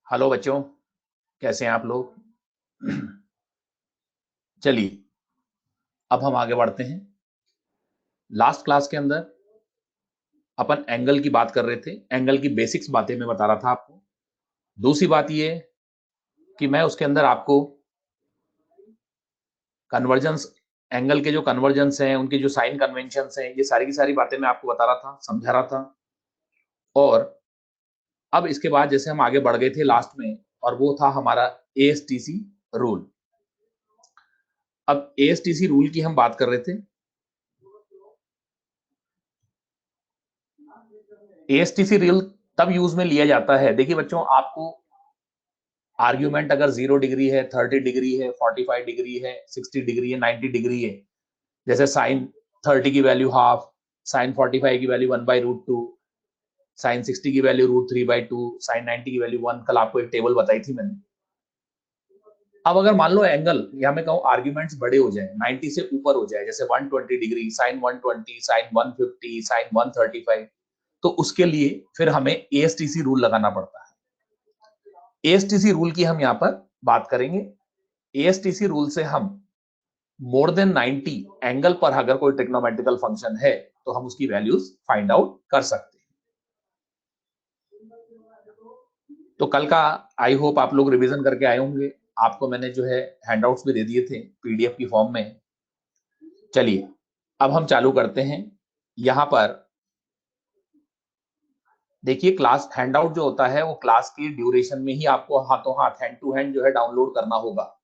Hello बच्चों, कैसे हैं आप लोग? चलिए, अब हम आगे बढ़ते हैं। लास्ट क्लास के अंदर अपन एंगल की बात कर रहे थे। एंगल की बेसिक्स बातें मैं बता रहा था आपको। दूसरी बात ये कि मैं उसके अंदर आपको कन्वर्जेंस, एंगल के जो कन्वर्जेंस हैं, उनके जो साइन कन्वेंशंस हैं, ये सारी की सारी बातें मैं आपको बता रहा था, समझा रहा था। और अब इसके बाद जैसे हम आगे बढ़ गए थे लास्ट में, और वो था हमारा एएसटीसी रूल। अब एएसटीसी रूल की हम बात कर रहे थे। एएसटीसी रूल तब यूज में लिया जाता है, देखिए बच्चों, आपको आर्ग्यूमेंट अगर 0 डिग्री है, 30 डिग्री है, 45 डिग्री है, 60 डिग्री है, 90 डिग्री है, जैसे साइन 30 की वैल्यू हाफ, साइन 45 की वैल्यू 1/√2, साइन 60 की वैल्यू √3/2, साइन 90 की वैल्यू 1। कल आपको एक टेबल बताई थी मैंने। अब अगर मान लो एंगल, या मैं कहूं आर्ग्यूमेंट्स बड़े हो जाए, 90 से ऊपर हो जाए, जैसे 120 डिग्री, साइन 120, साइन 150, साइन 135, तो उसके लिए फिर हमें एएसटीसी रूल लगाना पड़ता है। एएसटीसी रूल की हम यहां पर बात करेंगे। एएसटीसी रूल से हम मोर देन 90 एंगल पर अगर कोई ट्रिग्नोमेट्रिकल फंक्शन है तो हम उसकी वैल्यूज फाइंड आउट कर सकते हैं। तो कल का आई होप आप लोग रिवीजन करके आए होंगे। आपको मैंने जो है हैंडआउट्स भी दे दिए थे पीडीएफ की फॉर्म में। चलिए, अब हम चालू करते हैं। यहां पर देखिए, क्लास हैंडआउट जो होता है वो क्लास की ड्यूरेशन में ही आपको हाथों हाथ, हैंड टू हैंड जो है डाउनलोड करना होगा।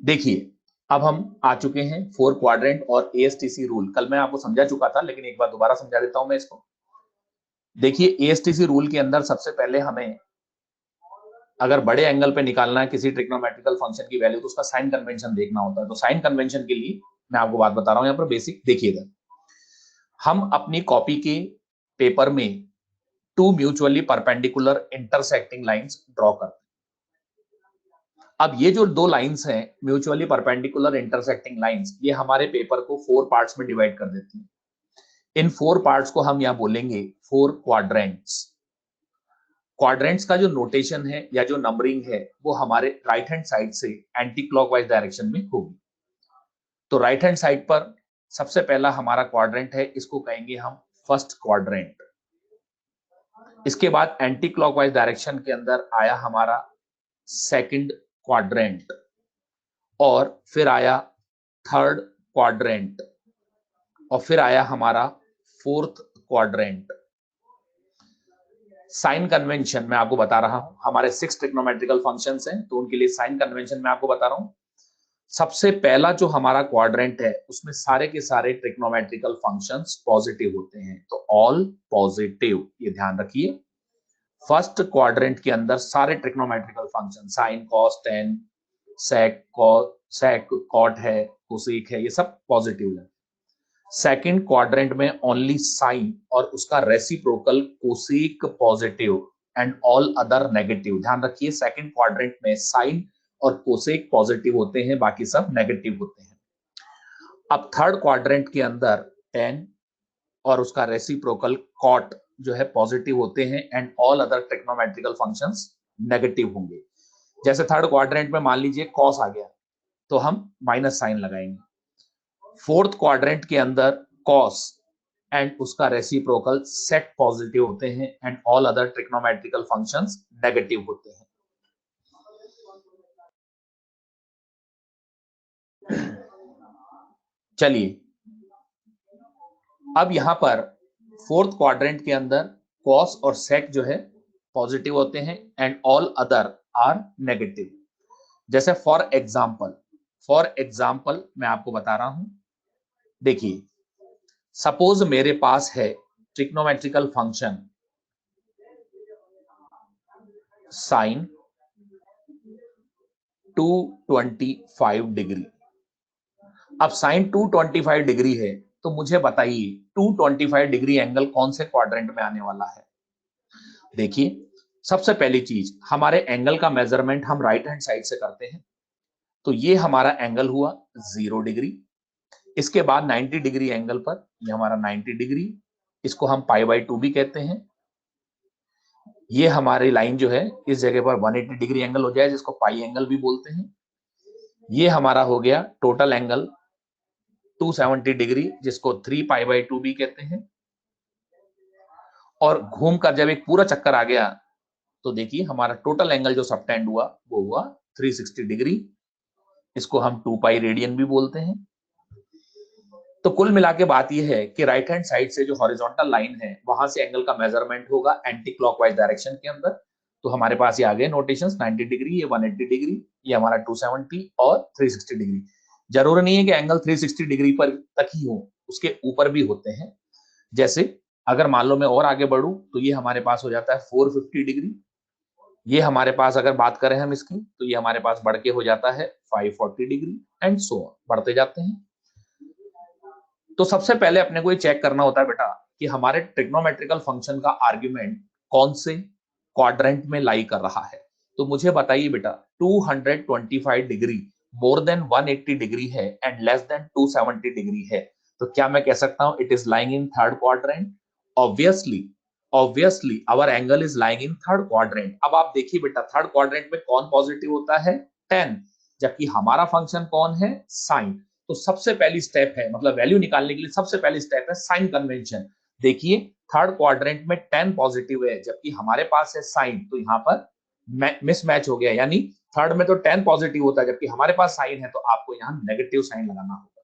देखिए, अब हम आ चुके हैं 4 क्वाड्रेंट और एएसटीसी रूल। कल मैं आपको समझा चुका था, लेकिन एक बार दोबारा समझा देता हूं मैं इसको। देखिए, एएसटीसी रूल के अंदर सबसे पहले हमें अगर बड़े एंगल पे निकालना है किसी ट्रिग्नोमेट्रिकल फंक्शन की वैल्यू, तो उसका साइन कन्वेंशन देखना होता है। तो साइन कन्वेंशन के लिए मैं आपको बात बता रहा हूं, यहां पर बेसिक देखिएगा। हम अपनी कॉपी के पेपर में 2 mutually perpendicular intersecting lines draw करते हैं। अब ये जो दो लाइंस हैं, म्यूचुअली परपेंडिकुलर इंटरसेक्टिंग लाइंस, ये हमारे पेपर को 4 पार्ट्स में डिवाइड कर देती हैं। इन 4 पार्ट्स को हम यहां बोलेंगे 4 क्वाड्रेंट्स। क्वाड्रेंट्स का जो नोटेशन है या जो नंबरिंग है, वो हमारे राइट हैंड साइड से एंटी क्लॉकवाइज डायरेक्शन में होगी। तो राइट हैंड साइड पर सबसे पहला हमारा क्वाड्रेंट है, इसको कहेंगे हम फर्स्ट क्वाड्रेंट। इसके बाद एंटी क्लॉकवाइज डायरेक्शन के अंदर आया हमारा सेकंड क्वाड्रेंट, और फिर आया थर्ड क्वाड्रेंट, और फिर आया हमारा फोर्थ क्वाड्रेंट। साइन कन्वेंशन मैं आपको बता रहा हूं, हमारे 6 ट्रिग्नोमेट्रिकल फंक्शंस हैं, तो उनके लिए साइन कन्वेंशन मैं आपको बता रहा हूं। सबसे पहला जो हमारा क्वाड्रेंट है, उसमें सारे के सारे ट्रिग्नोमेट्रिकल फंक्शंस पॉजिटिव होते हैं, तो ऑल पॉजिटिव, ये ध्यान रखिए। फर्स्ट क्वाड्रेंट के अंदर सारे trigonometrical function, sine, cos, tan, sec cot है, कोसेक है, ये सब पॉजिटिव है। सेकंड क्वाड्रेंट में ओनली साइन और उसका reciprocal cosec positive and all other negative. ध्यान रखिए, सेकंड क्वाड्रेंट में साइन और कोसेक पॉजिटिव होते हैं, बाकी सब नेगेटिव होते हैं। अब थर्ड क्वाड्रेंट के अंदर टेन और उसका रेसिप्रोकल कॉट जो है पॉजिटिव होते हैं, and all other trigonometrical functions negative होंगे। जैसे थर्ड क्वाड्रेंट में मान लीजिए कॉस आ गया, तो हम माइनस साइन लगाएंगे। फोर्थ क्वाड्रेंट के अंदर कॉस एंड उसका रेसिप्रोकल सेक पॉजिटिव होते हैं, and all other trigonometrical functions negative होते हैं। चलिए, अब यहां पर फोर्थ क्वाड्रेंट के अंदर कॉस और सेक जो है पॉजिटिव होते हैं, and all other are negative. जैसे फॉर एग्जाम्पल मैं आपको बता रहा हूं। देखिए, सपोज मेरे पास है ट्रिग्नोमेट्रिकल फंक्शन साइन 225 डिग्री। अब साइन 225 डिग्री है, तो मुझे बताइए 225 डिग्री एंगल कौन से क्वाड्रेंट में आने वाला है। देखिए, सबसे पहली चीज, हमारे एंगल का मेजरमेंट हम राइट हैंड साइड से करते हैं, तो ये हमारा एंगल हुआ 0 डिग्री। इसके बाद 90 डिग्री एंगल पर ये हमारा 90 डिग्री, इसको हम पाई बाई 2 भी कहते हैं। ये हमारी लाइन जो है इस जगह पर 180 डिग्री एंगल हो जाए, जिसको पाई एंगल भी बोलते हैं। ये हमारा हो गया टोटल एंगल 270 डिग्री, जिसको 3 पाई/2 भी कहते हैं। और घूमकर जब एक पूरा चक्कर आ गया तो देखिए हमारा टोटल एंगल जो सबटेंड हुआ वो हुआ 360 डिग्री। इसको हम 2 पाई रेडियन भी बोलते हैं। तो कुल मिला के बात यह है कि राइट हैंड साइड से जो हॉरिजॉन्टल लाइन है वहां से एंगल का मेजरमेंट होगा एंटी क्लॉकवाइज डायरेक्शन के अंदर। तो हमारे पास ये आ गए नोटेशंस, 90 डिग्री, ये 180 डिग्री, ये हमारा 270 और 360 डिग्री। जरूरी नहीं है कि एंगल 360 डिग्री पर तक ही हो, उसके ऊपर भी होते हैं। जैसे अगर मान लो मैं और आगे बढ़ूं तो ये हमारे पास हो जाता है 450 डिग्री। ये हमारे पास अगर बात करें हम इसकी तो ये हमारे पास बढ़ के हो जाता है 540 डिग्री एंड सो ऑन, बढ़ते जाते हैं। तो सबसे पहले अपने को ये चेक करना होता है बेटा कि हमारे ट्रिग्नोमेट्रिकल फंक्शन का आर्ग्यूमेंट कौन से क्वाड्रेंट में लाई कर रहा है। तो मुझे बताइए बेटा 225 डिग्री मोर देन 180 डिग्री है एंड लेस देन 270 डिग्री है, तो क्या मैं कह सकता हूं it is lying in third quadrant? Obviously hour angle is lying in third quadrant. अब आप देखिए बेटा थर्ड क्वाड्रेंट में कौन पॉजिटिव होता है? 10, जबकि हमारा फंक्शन कौन है? साइन। तो सबसे पहली स्टेप है, मतलब वैल्यू निकालने के लिए सबसे पहली स्टेप है साइन कन्वेंशन। देखिए थर्ड क्वाड्रेंट में 10 पॉजिटिव है जबकि हमारे पास है साइन, तो यहां पर मिसमैच हो गया, यानी थर्ड में तो 10 पॉजिटिव होता है जबकि हमारे पास साइन है, तो आपको यहां नेगेटिव साइन लगाना होगा।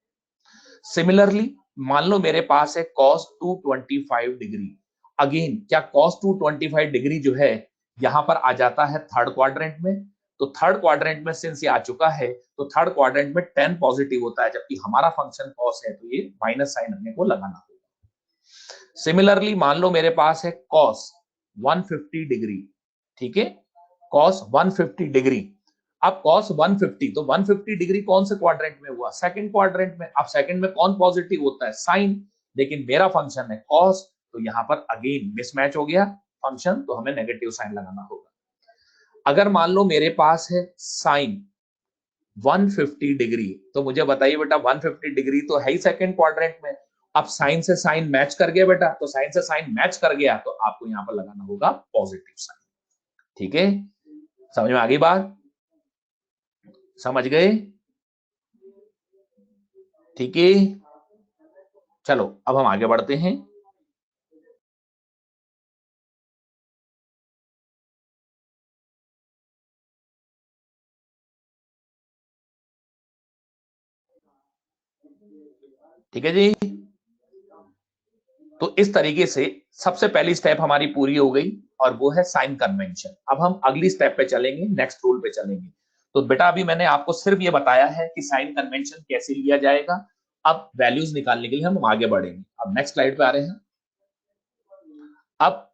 सिमिलरली मान लो मेरे पास है cos 225 डिग्री। अगेन क्या cos 225 डिग्री जो है यहां पर आ जाता है थर्ड क्वाड्रेंट में? तो थर्ड क्वाड्रेंट में सिंस ये आ चुका है तो थर्ड क्वाड्रेंट में 10 पॉजिटिव होता है जबकि हमारा फंक्शन cos है, तो ये माइनस साइन अपने को लगाना होगा। सिमिलरली मान लो मेरे पास है cos 150 डिग्री, ठीक है, cos 150 डिग्री। अब cos 150, तो 150 डिग्री कौन से क्वाड्रेंट में हुआ? सेकंड क्वाड्रेंट में। अब सेकंड में कौन पॉजिटिव होता है? साइन, लेकिन मेरा फंक्शन है cos, तो यहां पर अगेन मिसमैच हो गया फंक्शन, तो हमें नेगेटिव साइन लगाना होगा। अगर मान लो मेरे पास है साइन 150 डिग्री, तो मुझे बताइए बेटा 150 डिग्री तो है ही सेकंड क्वाड्रेंट में। अब साइन से साइन मैच कर गया बेटा, तो साइन से साइन मैच कर गया तो आपको यहां पर लगाना होगा पॉजिटिव साइन। ठीक है, समझ में आ गई बात? समझ गए? ठीक है, चलो अब हम आगे बढ़ते हैं। ठीक है जी, तो इस तरीके से सबसे पहली स्टेप हमारी पूरी हो गई और वो है साइन कन्वेंशन। अब हम अगली स्टेप पे चलेंगे, नेक्स्ट रूल पे चलेंगे। तो बेटा अभी मैंने आपको सिर्फ ये बताया है कि साइन कन्वेंशन कैसे लिया जाएगा। अब वैल्यूज निकालने के लिए हम आगे बढ़ेंगे। अब नेक्स्ट स्लाइड पे आ रहे हैं। अब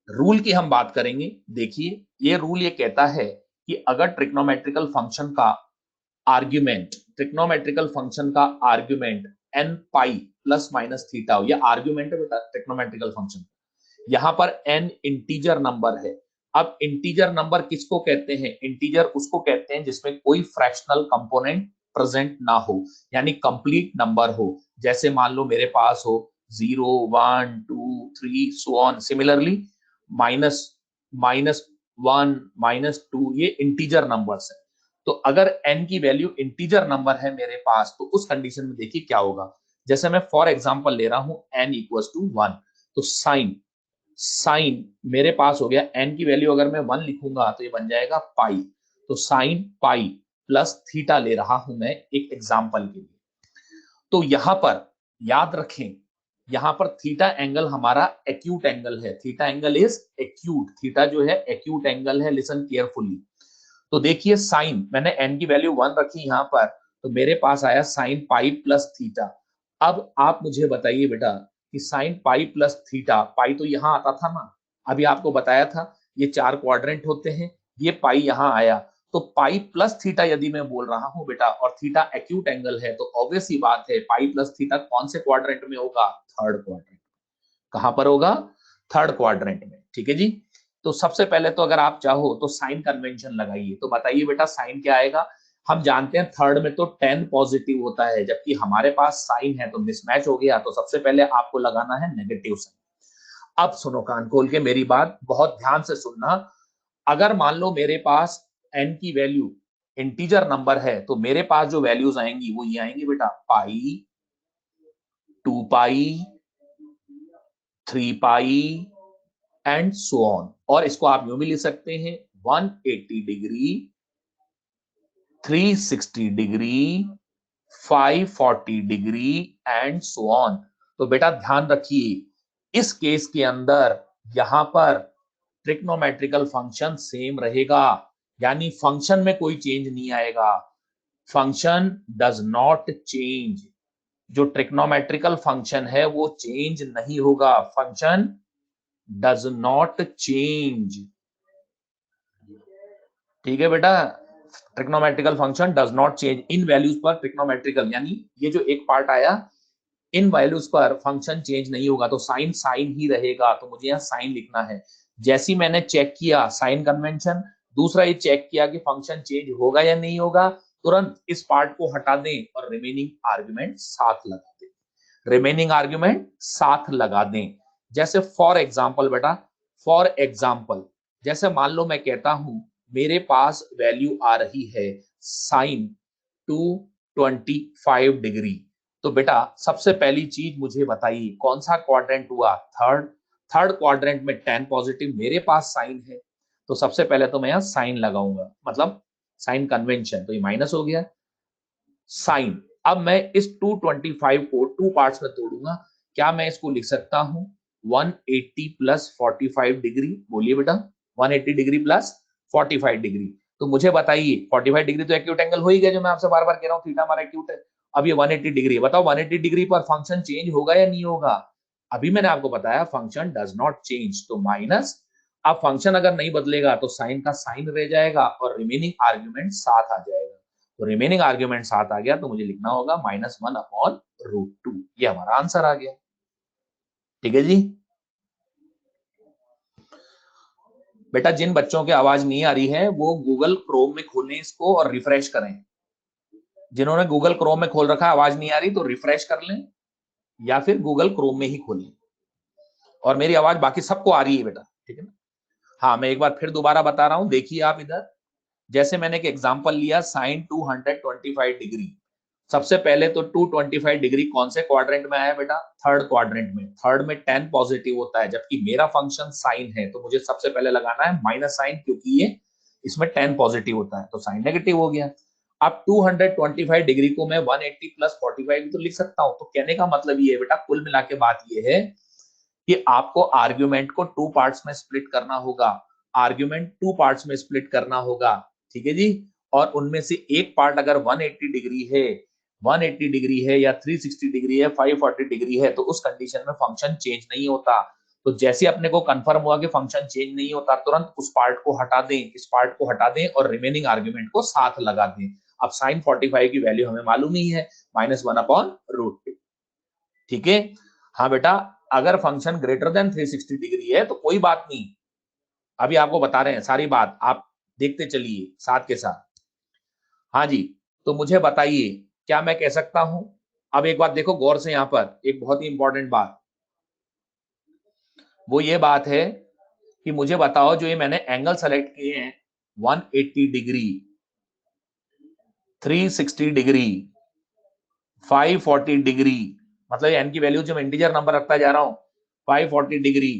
रूल की हम बात करेंगे। देखिए ये रूल ये कहता है कि अगर ट्रिग्नोमेट्रिकल फंक्शन का आर्ग्यूमेंट, ट्रिग्नोमेट्रिकल फंक्शन का argument n pi plus minus theta हो, ये आर्ग्यूमेंट है बेटा ट्रिग्नोमेट्रिकल फंक्शन, यहां पर n इंटीजर नंबर है। अब इंटीजर नंबर किसको कहते हैं? इंटीजर उसको कहते हैं जिसमें कोई फ्रैक्शनल कंपोनेंट प्रेजेंट ना हो, यानी कंप्लीट नंबर हो। जैसे मान लो मेरे पास हो 0 1 2 3 so on. Similarly minus minus 1 -2 ये इंटीजर नंबर्स है। तो अगर n की वैल्यू इंटीजर नंबर है मेरे पास तो उस कंडीशन में देखिए क्या होगा। जैसे मैं फॉर एग्जांपल ले रहा हूं n इक्वल्स टू 1, तो साइन मेरे पास हो गया n की वैल्यू अगर मैं 1 लिखूंगा तो ये बन जाएगा पाई। तो साइन पाई प्लस थीटा ले रहा हूं मैं एक एग्जांपल के लिए। तो यहां पर याद रखें, यहां पर थीटा एंगल हमारा एक्यूट एंगल है। Theta angle is acute, theta जो है एक्यूट एंगल है। Listen carefully. तो देखिए साइन, मैंने n की वैल्यू 1 रखी यहां पर, तो मेरे पास आया साइन पाई प्लस थीटा। अब आप मुझे बताइए बेटा कि साइन पाई प्लस थीटा, पाई तो यहां आता था ना, अभी आपको बताया था ये 4 क्वाड्रेंट होते हैं, ये पाई यहां आया, तो पाई प्लस थीटा यदि मैं बोल रहा हूं बेटा और थीटा एक्यूट एंगल है, तो ऑब्वियस ही बात है पाई प्लस थीटा कौन से क्वाड्रेंट में होगा? Third quadrant. कहां पर होगा? थर्ड क्वाड्रेंट में। ठीक है जी। तो सबसे पहले तो अगर आप चाहो तो साइन कन्वेंशन लगाइए। तो बताइए बेटा साइन क्या आएगा? हम जानते हैं थर्ड में तो 10 पॉजिटिव होता है जबकि हमारे पास साइन है, तो मिसमैच हो गया, तो सबसे पहले आपको लगाना है नेगेटिव साइन। अब सुनो कान खोल के मेरी बात, बहुत ध्यान से सुनना। अगर मान लो मेरे पास n की वैल्यू इंटीजर नंबर है, तो मेरे पास जो वैल्यूज आएंगी वो ये आएंगी बेटा, पाई, 2 पाई, 3 पाई एंड सो ऑन। और इसको आप यूं भी लिख सकते हैं 180 degree, 360 degree, 540 degree and so on. तो बेटा ध्यान रखिए, इस केस के अंदर यहां पर ट्रिग्नोमेट्रिकल फंक्शन सेम रहेगा, यानी फंक्शन में कोई चेंज नहीं आएगा। Function does not change. जो ट्रिग्नोमेट्रिकल फंक्शन है वो चेंज नहीं होगा। Function does not change. ठीक है बेटा, trigonometrical function does not change in values पर ट्रिग्नोमेट्रिकल, यानी ये जो एक पार्ट आया इन वैल्यूज पर फंक्शन चेंज नहीं होगा, तो साइन साइन ही रहेगा। तो मुझे यहाँ साइन लिखना है। जैसी मैंने चेक किया साइन कन्वेंशन, दूसरा ये चेक किया कि फंक्शन चेंज होगा या नहीं होगा, तुरंत इस पार्ट को हटा दें और रिमेनिंग आर्ग्यूमेंट साथ लगा दें। रिमेनिंग आर्ग्यूमेंट साथ लगा दें। जैसे फॉर एग्जाम्पल बेटा, फॉर एग्जाम्पल जैसे मान लो मैं कहता हूं मेरे पास वैल्यू आ रही है साइन 225 डिग्री। तो बेटा सबसे पहली चीज मुझे बताइए कौन सा क्वाड्रेंट हुआ, थर्ड। थर्ड क्वाड्रेंट में 10 पॉजिटिव मेरे पास साइन है, तो सबसे पहले तो मैं यहां साइन लगाऊंगा, मतलब साइन कन्वेंशन, तो ये माइनस हो गया साइन। अब मैं इस 225 को टू पार्ट्स में तोड़ूंगा। क्या मैं इसको लिख सकता हूं 180 प्लस 45 डिग्री? बोलिए बेटा, 180 डिग्री प्लस 45 डिग्री। तो मुझे बताइए 45 डिग्री तो एक्यूट एंगल हो ही गया, जो मैं आपसे बार बार कह रहा हूं, थीटा हमारा एक्यूट है। अब ये 180 डिग्री है, बताओ 180 डिग्री पर फंक्शन चेंज होगा या नहीं होगा? अभी मैंने आपको बताया फंक्शन डज नॉट चेंज, तो माइनस। अब फंक्शन अगर नहीं बदलेगा तो साइन का साइन रह जाएगा और रिमेनिंग आर्ग्यूमेंट साथ आ जाएगा। तो रिमेनिंग आर्ग्यूमेंट साथ आ गया, तो मुझे लिखना होगा -1/√2। ये हमारा आंसर आ गया। ठीक है जी। बेटा जिन बच्चों की आवाज नहीं आ रही है वो गूगल क्रोम में खोलें इसको और रिफ्रेश करें। जिन्होंने गूगल क्रोम में खोल रखा है आवाज नहीं आ रही तो रिफ्रेश कर लें, या फिर गूगल क्रोम में ही खोलें। और मेरी आवाज बाकी सबको आ रही है बेटा, ठीक है ना? हाँ, मैं एक बार फिर दोबारा बता रहा हूं, देखिए आप इधर। जैसे मैंने एक एग्जांपल लिया साइन 225 डिग्री। सबसे पहले तो 225 डिग्री कौन से क्वाड्रेंट में आया बेटा? थर्ड क्वाड्रेंट में। थर्ड में 10 पॉजिटिव होता है, जबकि मेरा फंक्शन साइन है, तो मुझे सबसे पहले लगाना है माइनस साइन, क्योंकि ये इसमें 10 पॉजिटिव होता है, तो साइन नेगेटिव हो गया। अब 225 डिग्री को मैं 180 प्लस 45 भी तो लिख सकता हूं। तो कहने का मतलब ये है बेटा, कुल मिला के बात ये है कि आपको आर्ग्यूमेंट को टू पार्ट्स में स्प्लिट करना होगा। आर्ग्यूमेंट टू पार्ट्स में स्प्लिट करना होगा, ठीक है जी। और उनमें से एक पार्ट अगर 180 डिग्री है, 180 डिग्री है या 360 डिग्री है, 540 डिग्री है, तो उस कंडीशन में फंक्शन चेंज नहीं होता। तो जैसे अपने को कंफर्म हुआ कि फंक्शन चेंज नहीं होता, तुरंत उस पार्ट को हटा दें, इस पार्ट को हटा दें और रिमेनिंग आर्ग्यूमेंट को साथ लगा दें। अब साइन 45 की वैल्यू हमें मालूम ही है, -1/√2। ठीक है। हाँ बेटा, अगर फंक्शन ग्रेटर देन 360 डिग्री है तो कोई बात नहीं, अभी आपको बता रहे हैं सारी बात, आप देखते चलिए साथ के साथ। हाँ जी, तो मुझे बताइए क्या मैं कह सकता हूं? अब एक बात देखो गौर से, यहां पर एक बहुत ही इंपॉर्टेंट बात, वो ये बात है कि मुझे बताओ जो ये मैंने एंगल सेलेक्ट किए हैं 180 डिग्री, 360 डिग्री, 540 डिग्री, मतलब एन की वैल्यू जो मैं इंटीजर नंबर रखता जा रहा हूं, 540 डिग्री,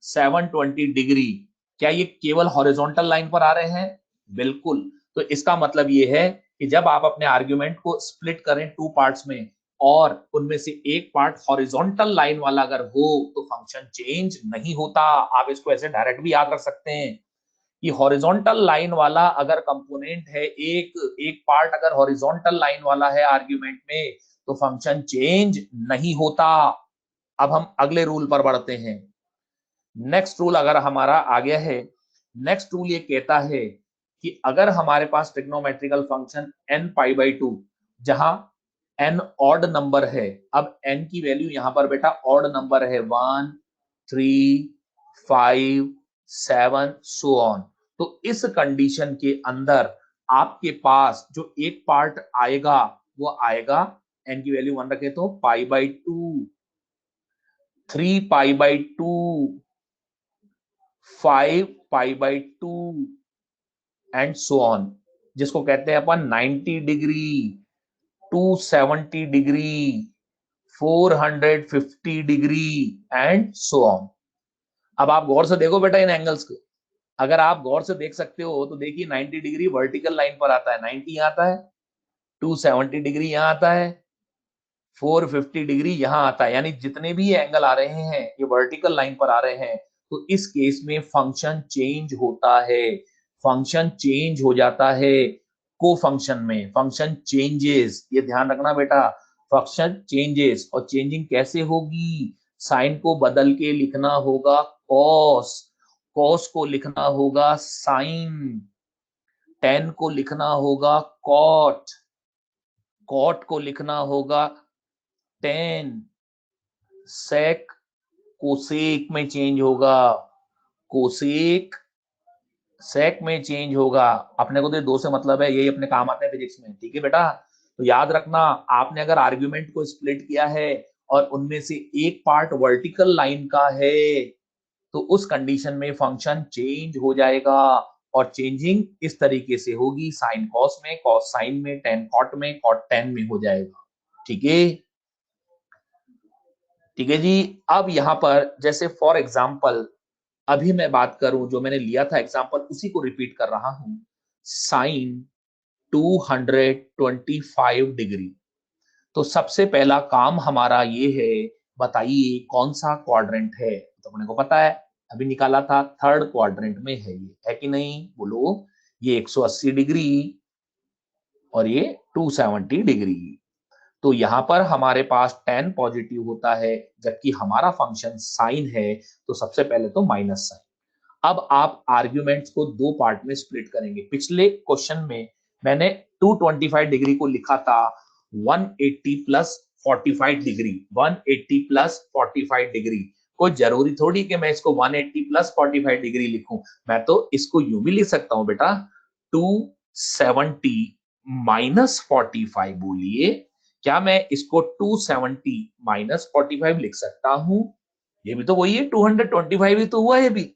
720 डिग्री, क्या ये केवल हॉरिजॉन्टल लाइन पर आ रहे हैं? बिल्कुल। तो इसका मतलब ये है कि जब आप अपने आर्ग्यूमेंट को स्प्लिट करें टू पार्ट्स में और उनमें से एक पार्ट हॉरिजॉन्टल लाइन वाला अगर हो तो फंक्शन चेंज नहीं होता। आप इसको ऐसे डायरेक्ट भी याद रख सकते हैं कि हॉरिजॉन्टल लाइन वाला अगर कंपोनेंट है, एक एक पार्ट अगर हॉरिजॉन्टल लाइन वाला है आर्ग्यूमेंट में, तो फंक्शन चेंज नहीं होता। अब हम अगले रूल पर बढ़ते हैं। नेक्स्ट रूल अगर हमारा आ गया है, नेक्स्ट रूल ये कहता है कि अगर हमारे पास trigonometrical function n pi by 2, जहां n ऑड नंबर है, अब n की वैल्यू यहां पर बेटा ऑड नंबर है 1, 3, 5, 7 सो ऑन। तो इस कंडीशन के अंदर आपके पास जो एक पार्ट आएगा वो आएगा, n की वैल्यू 1 रखे तो pi by 2, 3 pi by 2, 5π/2 and so on, जिसको कहते हैं अपन 90 degree, 270 degree, 450 degree and so on. अब आप गौर से देखो बेटा इन एंगल्स को, अगर आप गौर से देख सकते हो तो देखिए 90 डिग्री वर्टिकल लाइन पर आता है, 90 यहाँ आता है, 270 डिग्री यहाँ आता है, 450 डिग्री यहाँ आता है, यानी जितने भी एंगल आ रहे हैं ये वर्टिकल लाइन पर आ रहे हैं। तो इस केस में फंक्शन चेंज होता है, फंक्शन चेंज हो जाता है को फंक्शन में, फंक्शन चेंजेस, ये ध्यान रखना बेटा, फंक्शन चेंजेस। और चेंजिंग कैसे होगी, साइन को बदल के लिखना होगा कॉस, कॉस को लिखना होगा साइन, टेन को लिखना होगा कॉट, कॉट को लिखना होगा टेन, सेक कोसेक में चेंज होगा, कोसेक सेक में चेंज होगा। अपने को तो दो से मतलब है, यही अपने काम आते हैं फिजिक्स में, ठीक है बेटा। तो याद रखना, आपने अगर आर्ग्यूमेंट को स्प्लिट किया है और उनमें से एक पार्ट वर्टिकल लाइन का है तो उस कंडीशन में फंक्शन चेंज हो जाएगा। और चेंजिंग इस तरीके से होगी, साइन कॉस में, कॉस साइन में, टेन कॉट में, कॉट टेन में हो जाएगा। ठीक है, ठीक है जी। अब यहां पर जैसे फॉर एग्जाम्पल अभी मैं बात करूं, जो मैंने लिया था एग्जाम्पल उसी को रिपीट कर रहा हूं, साइन 225 डिग्री। तो सबसे पहला काम हमारा ये है, बताइए कौन सा क्वाड्रेंट है। तो अपने को पता है, अभी निकाला था, थर्ड क्वाड्रेंट में है, ये है कि नहीं बोलो। ये 180 डिग्री और ये 270 डिग्री। तो यहां पर हमारे पास tan पॉजिटिव होता है, जबकि हमारा फंक्शन साइन है, तो सबसे पहले तो माइनस साइन। अब आप आर्ग्यूमेंट्स को दो पार्ट में स्प्लिट करेंगे। पिछले क्वेश्चन में मैंने 225 डिग्री को लिखा था 180 प्लस 45 डिग्री, 180 प्लस 45 डिग्री। कोई जरूरी थोड़ी कि मैं इसको 180 प्लस 45 डिग्री लिखूं, मैं तो इसको यूं भी लिख सकता हूं बेटा, 270 माइनस 45। बोलिए, क्या मैं इसको 270 माइनस 45 लिख सकता हूं? ये भी तो वही है, 225 ही तो हुआ है, भी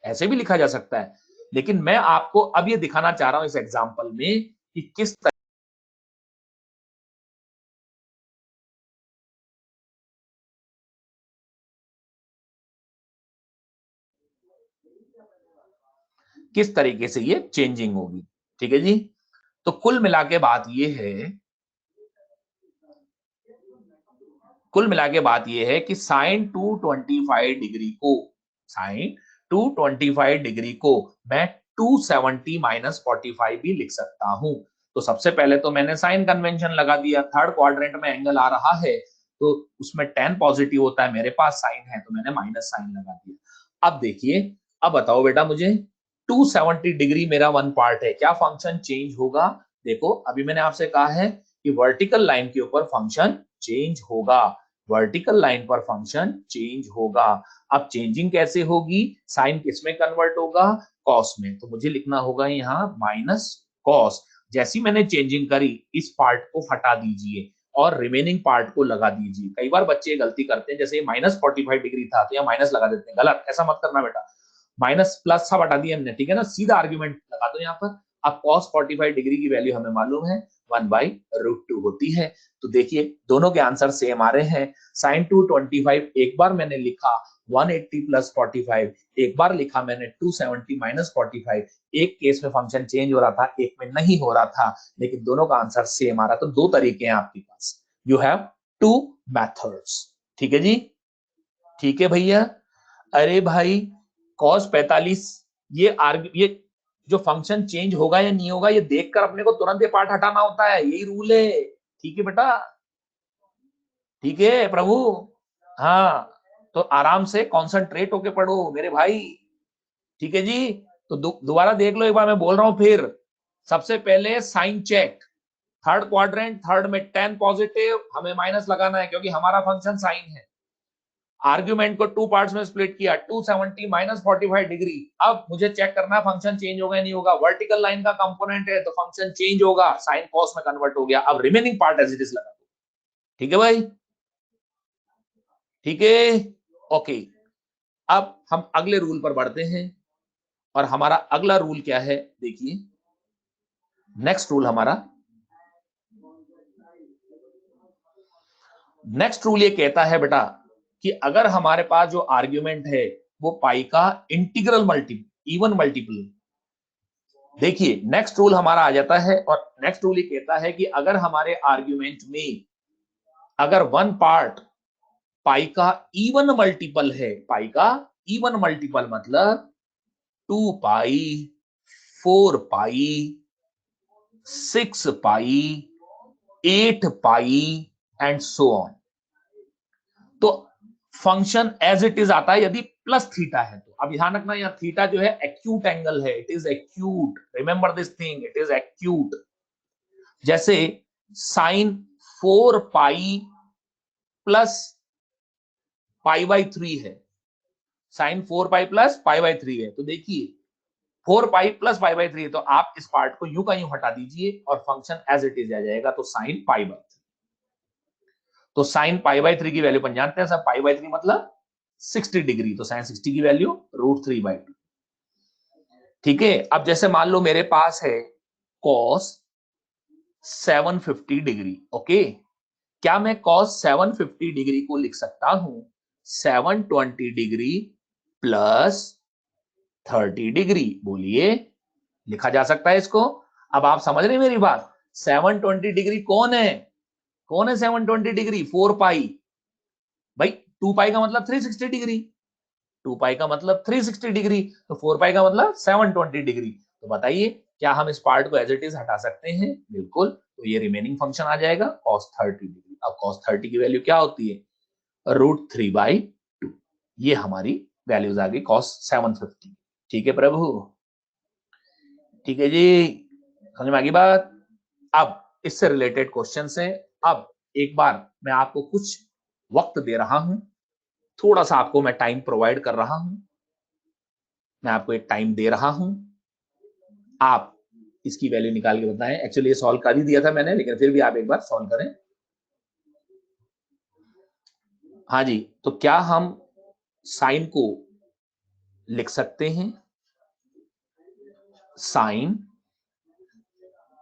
ऐसे भी लिखा जा सकता है। लेकिन मैं आपको अब ये दिखाना चाह रहा हूं इस एग्जांपल में कि किस तरीके से ये चेंजिंग होगी। ठीक है जी। तो कुल मिला के बात ये है, कुल मिला के बात ये है कि साइन 225 डिग्री को, साइन 225 डिग्री को मैं 270 माइनस 45 भी लिख सकता हूं। तो सबसे पहले तो मैंने साइन कन्वेंशन लगा दिया, थर्ड क्वाड्रेंट में एंगल आ रहा है तो उसमें tan पॉजिटिव होता है, मेरे पास साइन है तो मैंने माइनस साइन लगा दिया। अब देखिए, अब बताओ बेटा मुझे, 270 डिग्री मेरा वन पार्ट है, क्या फंक्शन चेंज होगा? देखो अभी मैंने आपसे कहा है कि वर्टिकल लाइन के ऊपर फंक्शन चेंज होगा, वर्टिकल लाइन पर फंक्शन चेंज होगा। अब चेंजिंग कैसे होगी, साइन किसमें कन्वर्ट होगा, कॉस में। तो मुझे लिखना होगा यहाँ माइनस कॉस। जैसी मैंने चेंजिंग करी, इस पार्ट को हटा दीजिए और रिमेनिंग पार्ट को लगा दीजिए। कई बार बच्चे गलती करते हैं, जैसे माइनस 45 डिग्री था तो यहाँ माइनस लगा देते हैं, गलत, ऐसा मत करना बेटा। माइनस प्लस सब हटा दिया हमने, ठीक है ना, सीधा आर्ग्यूमेंट लगा दो यहाँ पर। अब cos 45 डिग्री की वैल्यू हमें मालूम है 1/√2 होती है। तो देखिए दोनों के आंसर सेम आ रहे हैं। साइन 225 एक बार मैंने लिखा 180 प्लस 45, एक बार लिखा मैंने 270 माइनस 45। एक केस में फंक्शन चेंज हो रहा था, एक में नहीं हो रहा था, लेकिन दोनों का आंसर सेम आ रहा। तो दो तरीके हैं आपके पास, यू हैव टू मेथड्स। ठीक है जी, ठीक है भैया। अरे भाई cos 45, ये जो फंक्शन चेंज होगा या नहीं होगा ये देखकर अपने को तुरंत ये पार्ट हटाना होता है, यही रूल है। ठीक है बेटा, ठीक है प्रभु। हाँ, तो आराम से कॉन्सेंट्रेट होके पढ़ो मेरे भाई। ठीक है जी। तो दोबारा देख लो एक बार, मैं बोल रहा हूं फिर। सबसे पहले sine check, third quadrant, third में tan पॉजिटिव, हमें माइनस लगाना है क्योंकि हमारा फंक्शन साइन है। आर्ग्यूमेंट को टू पार्ट्स में स्प्लिट किया, 270 माइनस 45 डिग्री। अब मुझे चेक करना है फंक्शन चेंज होगा या नहीं होगा। वर्टिकल लाइन का कंपोनेंट है तो फंक्शन चेंज होगा, साइन कॉस में कन्वर्ट हो गया। अब remaining part as it is लगा दो। ठीक है भाई, ठीक है, ओके। अब हम अगले रूल पर बढ़ते हैं। और हमारा अगला रूल क्या है, देखिए नेक्स्ट रूल ये कहता है बेटा कि अगर हमारे पास जो आर्ग्यूमेंट है वो पाई का इंटीग्रल इवन मल्टीपल, देखिए नेक्स्ट रूल हमारा आ जाता है और नेक्स्ट रूल ये कहता है कि अगर हमारे आर्ग्यूमेंट में अगर वन पार्ट पाई का इवन मल्टीपल है, पाई का इवन मल्टीपल मतलब 2 पाई, 4 पाई, 6 पाई, 8 पाई एंड सो ऑन, तो फंक्शन एज इट इज आता है यदि प्लस थीटा है तो। अब ध्यान रखना यहाँ थीटा जो है एक्यूट एंगल है, it is acute, remember this thing, it is acute. जैसे sine 4 pi plus pi by 3 है, sine 4 pi plus pi by 3 है, तो देखिए 4 पाई प्लस पाई बाई 3 है, तो आप इस पार्ट को यूं का यूं हटा दीजिए और फंक्शन एज इट इज आ जाएगा, तो साइन पाई बाई 3, तो साइन पाई बाई 3 की वैल्यू अपन जानते हैं, सब पाई बाई 3 मतलब 60 डिग्री, तो साइन 60 की वैल्यू √3/2। ठीक है, अब जैसे मान लो मेरे पास है cos 750 डिग्री, ओके, क्या मैं cos 750 डिग्री को लिख सकता हूं 720 डिग्री प्लस 30 डिग्री, बोलिए लिखा जा सकता है इसको। अब आप समझ रहे मेरी बात, 720 डिग्री कौन है 720 डिग्री, 4 पाई, भाई 2 पाई का मतलब 360 डिग्री, 2 पाई का मतलब 360 डिग्री, तो 4 पाई का मतलब 720 डिग्री। तो बताइए क्या हम इस पार्ट को एज इट इज हटा सकते हैं, बिल्कुल, तो ये रिमेनिंग फंक्शन आ जाएगा cos 30 डिग्री। अब cos 30 की वैल्यू क्या होती है, √3/2, ये हमारी वैल्यूज आ गई cos 750। ठीक है प्रभु, ठीक है जी, समझ में आ गई बात। अब इससे रिलेटेड क्वेश्चन है, अब एक बार मैं आपको कुछ वक्त दे रहा हूं, थोड़ा सा आपको मैं टाइम प्रोवाइड कर रहा हूं, मैं आपको एक टाइम दे रहा हूं, आप इसकी वैल्यू निकाल के बताएं। एक्चुअली ये सॉल्व कर ही दिया था मैंने, लेकिन फिर भी आप एक बार सॉल्व करें। हाँ जी, तो क्या हम साइन को लिख सकते हैं, साइन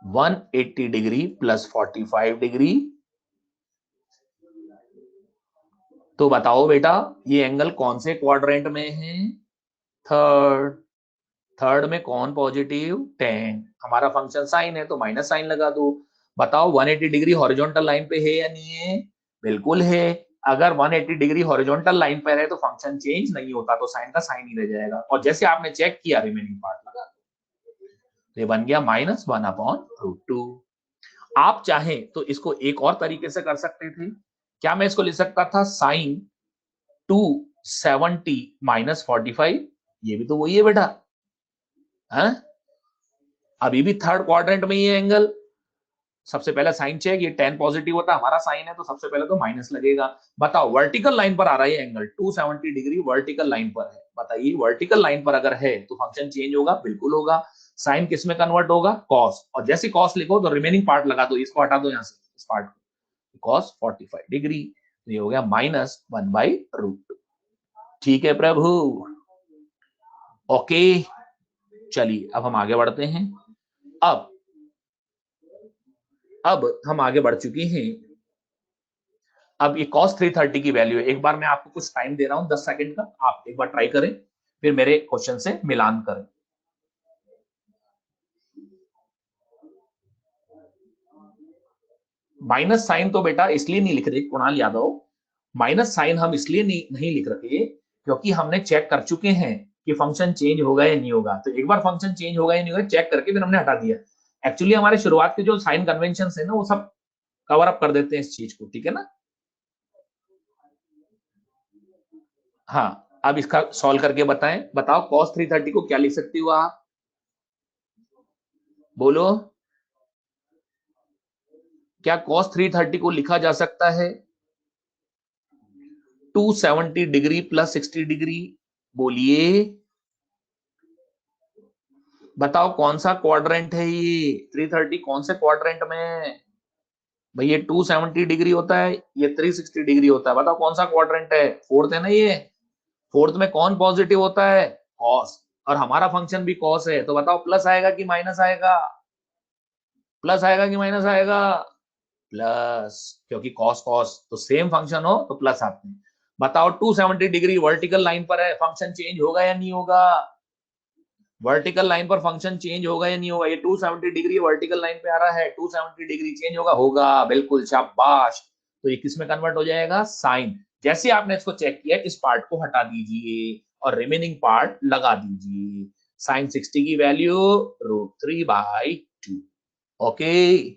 180 डिग्री प्लस 45 डिग्री, तो बताओ बेटा ये एंगल कौन से क्वाड्रेंट में है, थर्ड, थर्ड में कौन पॉजिटिव, 10, हमारा फंक्शन साइन है तो माइनस साइन लगा दो। बताओ 180 डिग्री हॉरिजॉन्टल लाइन पे है या नहीं है, बिल्कुल है। अगर 180 डिग्री हॉरिजॉन्टल लाइन पर है तो फंक्शन चेंज नहीं होता, तो साइन का साइन ही रह जाएगा, और जैसे आपने चेक किया रिमेनिंग पार्ट लगा, ये बन गया -1/√2। आप चाहें तो इसको एक और तरीके से कर सकते थे, क्या मैं इसको लिख सकता था साइन 270 - 45, ये भी तो वही है बेटा, है अभी भी थर्ड क्वाड्रेंट में ये एंगल। सबसे पहले साइन चेक, ये 10 पॉजिटिव होता है, हमारा साइन है तो सबसे पहले तो माइनस लगेगा। बताओ वर्टिकल लाइन पर आ रहा है एंगल 270 डिग्री, वर्टिकल लाइन पर है, बताइए वर्टिकल लाइन पर अगर है तो फंक्शन चेंज होगा, बिल्कुल होगा। साइन किस में कन्वर्ट होगा, कॉस, और जैसे कॉस लिखो तो रिमेनिंग पार्ट लगा दो, इसको हटा दो यहां से, इस पार्ट को, कॉस 45 डिग्री, तो ये हो गया -1/√2। ठीक है प्रभु, ओके, चलिए अब हम आगे बढ़ते हैं। अब हम आगे बढ़ चुके हैं, अब ये cos 330 की वैल्यू है, एक बार मैं आपको कुछ टाइम दे रहा हूं 10 सेकंड का, आप एक बार ट्राई करें, फिर मेरे क्वेश्चन से मिलान करें। माइनस साइन तो बेटा इसलिए नहीं लिख रहे कुणाल यादव, माइनस साइन हम इसलिए नहीं लिख रहे क्योंकि हमने चेक कर चुके हैं कि फंक्शन चेंज होगा या नहीं होगा, तो एक बार फंक्शन चेंज होगा या नहीं होगा चेक करके फिर हमने हटा दिया। एक्चुअली हमारे शुरुआत के जो साइन कन्वेंशन है ना वो सब कवर अप कर देते हैं इस चीज को, ठीक है ना। हाँ, अब इसका सॉल्व करके बताएं, बताओ cos 330 को क्या लिख सकती हो आप, बोलो, क्या cos 330 को लिखा जा सकता है 270 डिग्री प्लस 60 डिग्री, बोलिए बताओ कौन सा क्वाड्रेंट है ये 330 कौन से क्वाड्रेंट में है, भाई ये 270 डिग्री होता है, ये 360 डिग्री होता है, बताओ कौन सा क्वाड्रेंट है, फोर्थ है ना ये, फोर्थ में कौन पॉजिटिव होता है, कॉस, और हमारा फंक्शन भी कॉस है, तो बताओ प्लस आएगा कि माइनस आएगा? प्लस आएगा कि माइनस आएगा? प्लस, क्योंकि कॉस कॉस तो सेम फंक्शन हो तो प्लस आते हैं। बताओ 270 डिग्री वर्टिकल लाइन पर है, फंक्शन चेंज होगा या नहीं होगा? वर्टिकल लाइन पर फंक्शन चेंज होगा या नहीं होगा? ये 270 डिग्री वर्टिकल लाइन पे आ रहा है, 270 डिग्री चेंज होगा? होगा, बिल्कुल, शाबाश। तो ये किस में कन्वर्ट हो जाएगा? साइन। जैसे आपने इसको चेक किया, इस पार्ट को हटा दीजिए और रिमेनिंग पार्ट लगा दीजिए। साइन 60 की वैल्यू √3/2। ओके,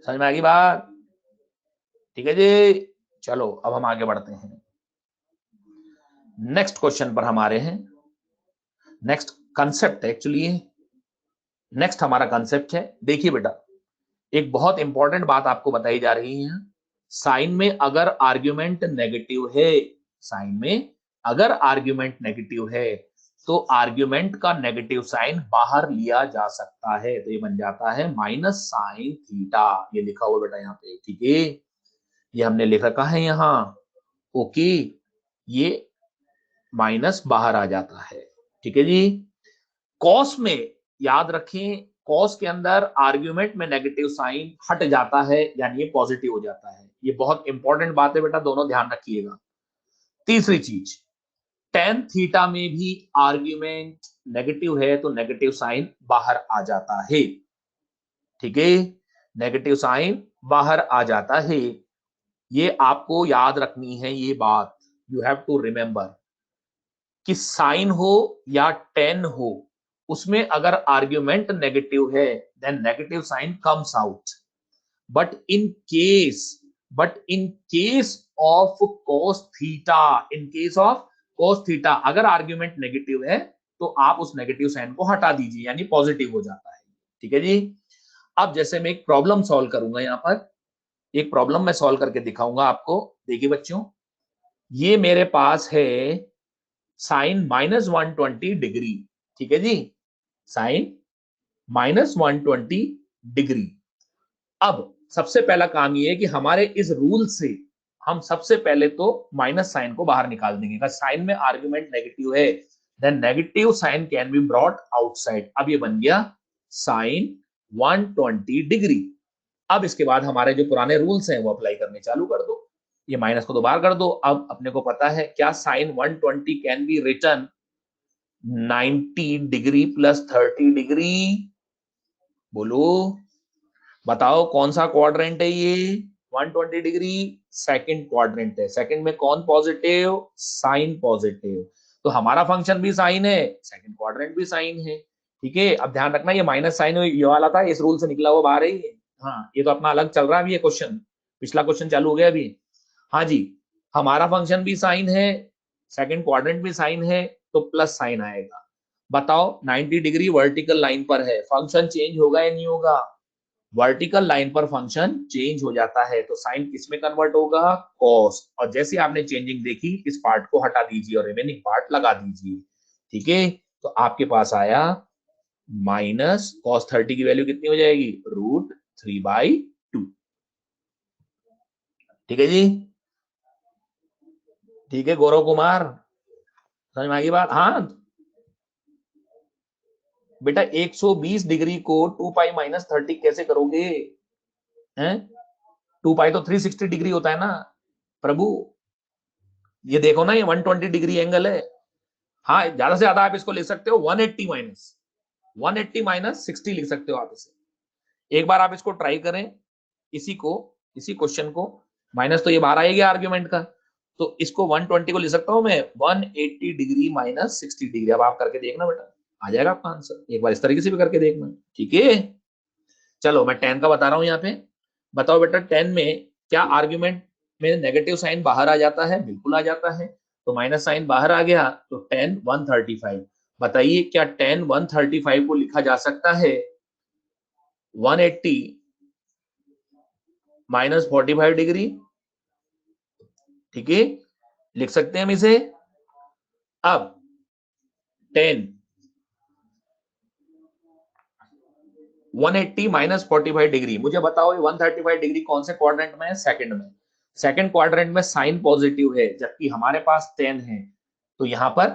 समझ में आ गई बात? ठीक है जी। चलो अब हम आगे बढ़ते हैं, नेक्स्ट क्वेश्चन पर हमारे हैं। नेक्स्ट कंसेप्ट एक्चुअली, नेक्स्ट हमारा कंसेप्ट है, देखिए बेटा, एक बहुत इंपॉर्टेंट बात आपको बताई जा रही है। साइन में अगर आर्ग्यूमेंट नेगेटिव है, साइन में अगर आर्ग्यूमेंट नेगेटिव है, तो आर्ग्यूमेंट का नेगेटिव साइन बाहर लिया जा सकता है, तो ये बन जाता है माइनस साइन थीटा। ये लिखा हुआ बेटा यहाँ पे, ठीक है, ये हमने लिख रखा है यहाँ। ओके, ये माइनस बाहर आ जाता है, ठीक है जी। कॉस में याद रखें, कॉस के अंदर आर्ग्यूमेंट में नेगेटिव साइन हट जाता है, यानी ये पॉजिटिव हो जाता है। ये बहुत इंपॉर्टेंट बात है बेटा, दोनों ध्यान रखिएगा। तीसरी चीज, टेन थीटा में भी आर्ग्यूमेंट नेगेटिव है तो नेगेटिव साइन बाहर आ जाता है, ठीक है, नेगेटिव साइन बाहर आ जाता है। ये आपको याद रखनी है ये बात, यू हैव टू रिमेंबर कि साइन हो या टेन हो, उसमें अगर आर्ग्यूमेंट नेगेटिव है then negative sine comes out. But in case but in case of cos theta, in case of cos theta अगर आर्ग्यूमेंट नेगेटिव है तो आप उस नेगेटिव साइन को हटा दीजिए, यानी पॉजिटिव हो जाता है, ठीक है जी। अब जैसे मैं एक प्रॉब्लम सॉल्व करूंगा, यहां पर एक प्रॉब्लम मैं सॉल्व करके दिखाऊंगा आपको। देखिए बच्चों, ये मेरे पास है साइन -120 डिग्री, ठीक है जी, साइन -120 डिग्री। अब सबसे पहला काम ये है कि हमारे इस रूल से हम सबसे पहले तो माइनस साइन को बाहर निकाल देंगे। साइन में आर्ग्यूमेंट नेगेटिव है then negative sine can be brought outside. अब ये बन गया साइन 120 डिग्री। अब इसके बाद हमारे जो पुराने रूल्स हैं वो अप्लाई करने चालू कर दो, ये माइनस को तो बाहर कर दो। अब अपने को पता है क्या, sine 120 can be written 90 degree plus 30 degree. बोलो, बताओ कौन सा क्वाड्रेंट है ये? 120 डिग्री सेकंड क्वाड्रेंट है। सेकंड में कौन पॉजिटिव? Sign positive. तो हमारा फंक्शन भी साइन है, सेकंड क्वाड्रेंट भी साइन है, ठीक है। अब ध्यान रखना, ये माइनस साइन ये वाला था, इस रूल से निकला हुआ बाहर है। हाँ, ये तो अपना अलग चल रहा है अभी, ये क्वेश्चन, पिछला क्वेश्चन चालू हो गया अभी। हाँ जी, हमारा फंक्शन भी साइन है, सेकंड क्वाड्रेंट भी साइन है, तो प्लस साइन आएगा। बताओ 90 डिग्री वर्टिकल लाइन पर है, फंक्शन चेंज होगा या नहीं होगा? वर्टिकल लाइन पर फंक्शन चेंज हो जाता है, तो साइन किस में कन्वर्ट होगा? कॉस। और जैसे आपने चेंजिंग देखी, इस पार्ट को हटा दीजिए और रिमेनिंग पार्ट लगा दीजिए, ठीक है। तो आपके पास आया माइनस कॉस 30 की वैल्यू कितनी हो जाएगी? √3/2, ठीक है जी। ठीक है गौरव कुमार, समझ में आ गई बात? हाँ बेटा, 120 डिग्री को 2π - 30 कैसे करोगे? हैं, 2π तो 360 डिग्री होता है ना प्रभु। ये देखो ना, ये 120 डिग्री एंगल है। हाँ, ज्यादा से ज्यादा आप इसको लिख सकते हो 180 - 60 लिख सकते हो आप इसे। एक बार आप इसको ट्राई करें, इसी क्वेश्चन को, माइनस तो ये बाहर आएगा आर्ग्यूमेंट का, तो इसको 120 को लिख सकता हूं मैं 180 डिग्री - 60 डिग्री। अब आप करके देखना बेटा, आ जाएगा आपका आंसर। एक बार इस तरीके से भी करके देखना, ठीक है। चलो मैं 10 का बता रहा हूं यहाँ पे। बताओ बेटा, 10 में क्या आर्ग्यूमेंट में नेगेटिव साइन बाहर आ जाता है? बिल्कुल आ जाता है, तो माइनस साइन बाहर आ गया, तो 10 135। बताइए क्या 10 135 को लिखा जा सकता है 180 -45 डिग्री? ठीक है, लिख सकते हैं हम इसे। अब 10 180 - 45 डिग्री, मुझे बताओ ये 135 डिग्री कौन से क्वाड्रेंट में है? सेकंड में। सेकंड क्वाड्रेंट में साइन पॉजिटिव है, जबकि हमारे पास 10 है, तो यहां पर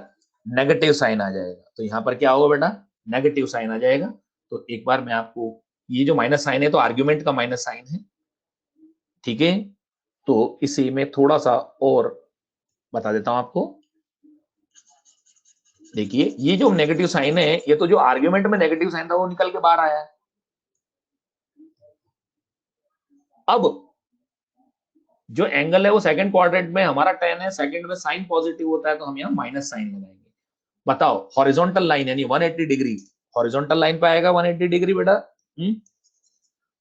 नेगेटिव साइन आ जाएगा। तो यहाँ पर क्या होगा बेटा, नेगेटिव साइन आ जाएगा। तो एक बार मैं आपको, ये जो माइनस साइन है तो आर्ग्यूमेंट का माइनस साइन है, ठीक है। तो इसे मैं थोड़ा सा और बता देता हूं आपको। देखिए ये जो नेगेटिव साइन है, ये तो जो आर्ग्यूमेंट में नेगेटिव साइन था वो निकल के बाहर आया है। अब जो एंगल है वो सेकंड क्वाड्रेंट में हमारा 10 है, सेकंड में साइन पॉजिटिव होता है, तो हम यहाँ माइनस साइन लगाएंगे। बताओ, हॉरिजॉन्टल लाइन यानी 180 डिग्री, हॉरिजॉन्टल लाइन पे आएगा 180 डिग्री बेटा।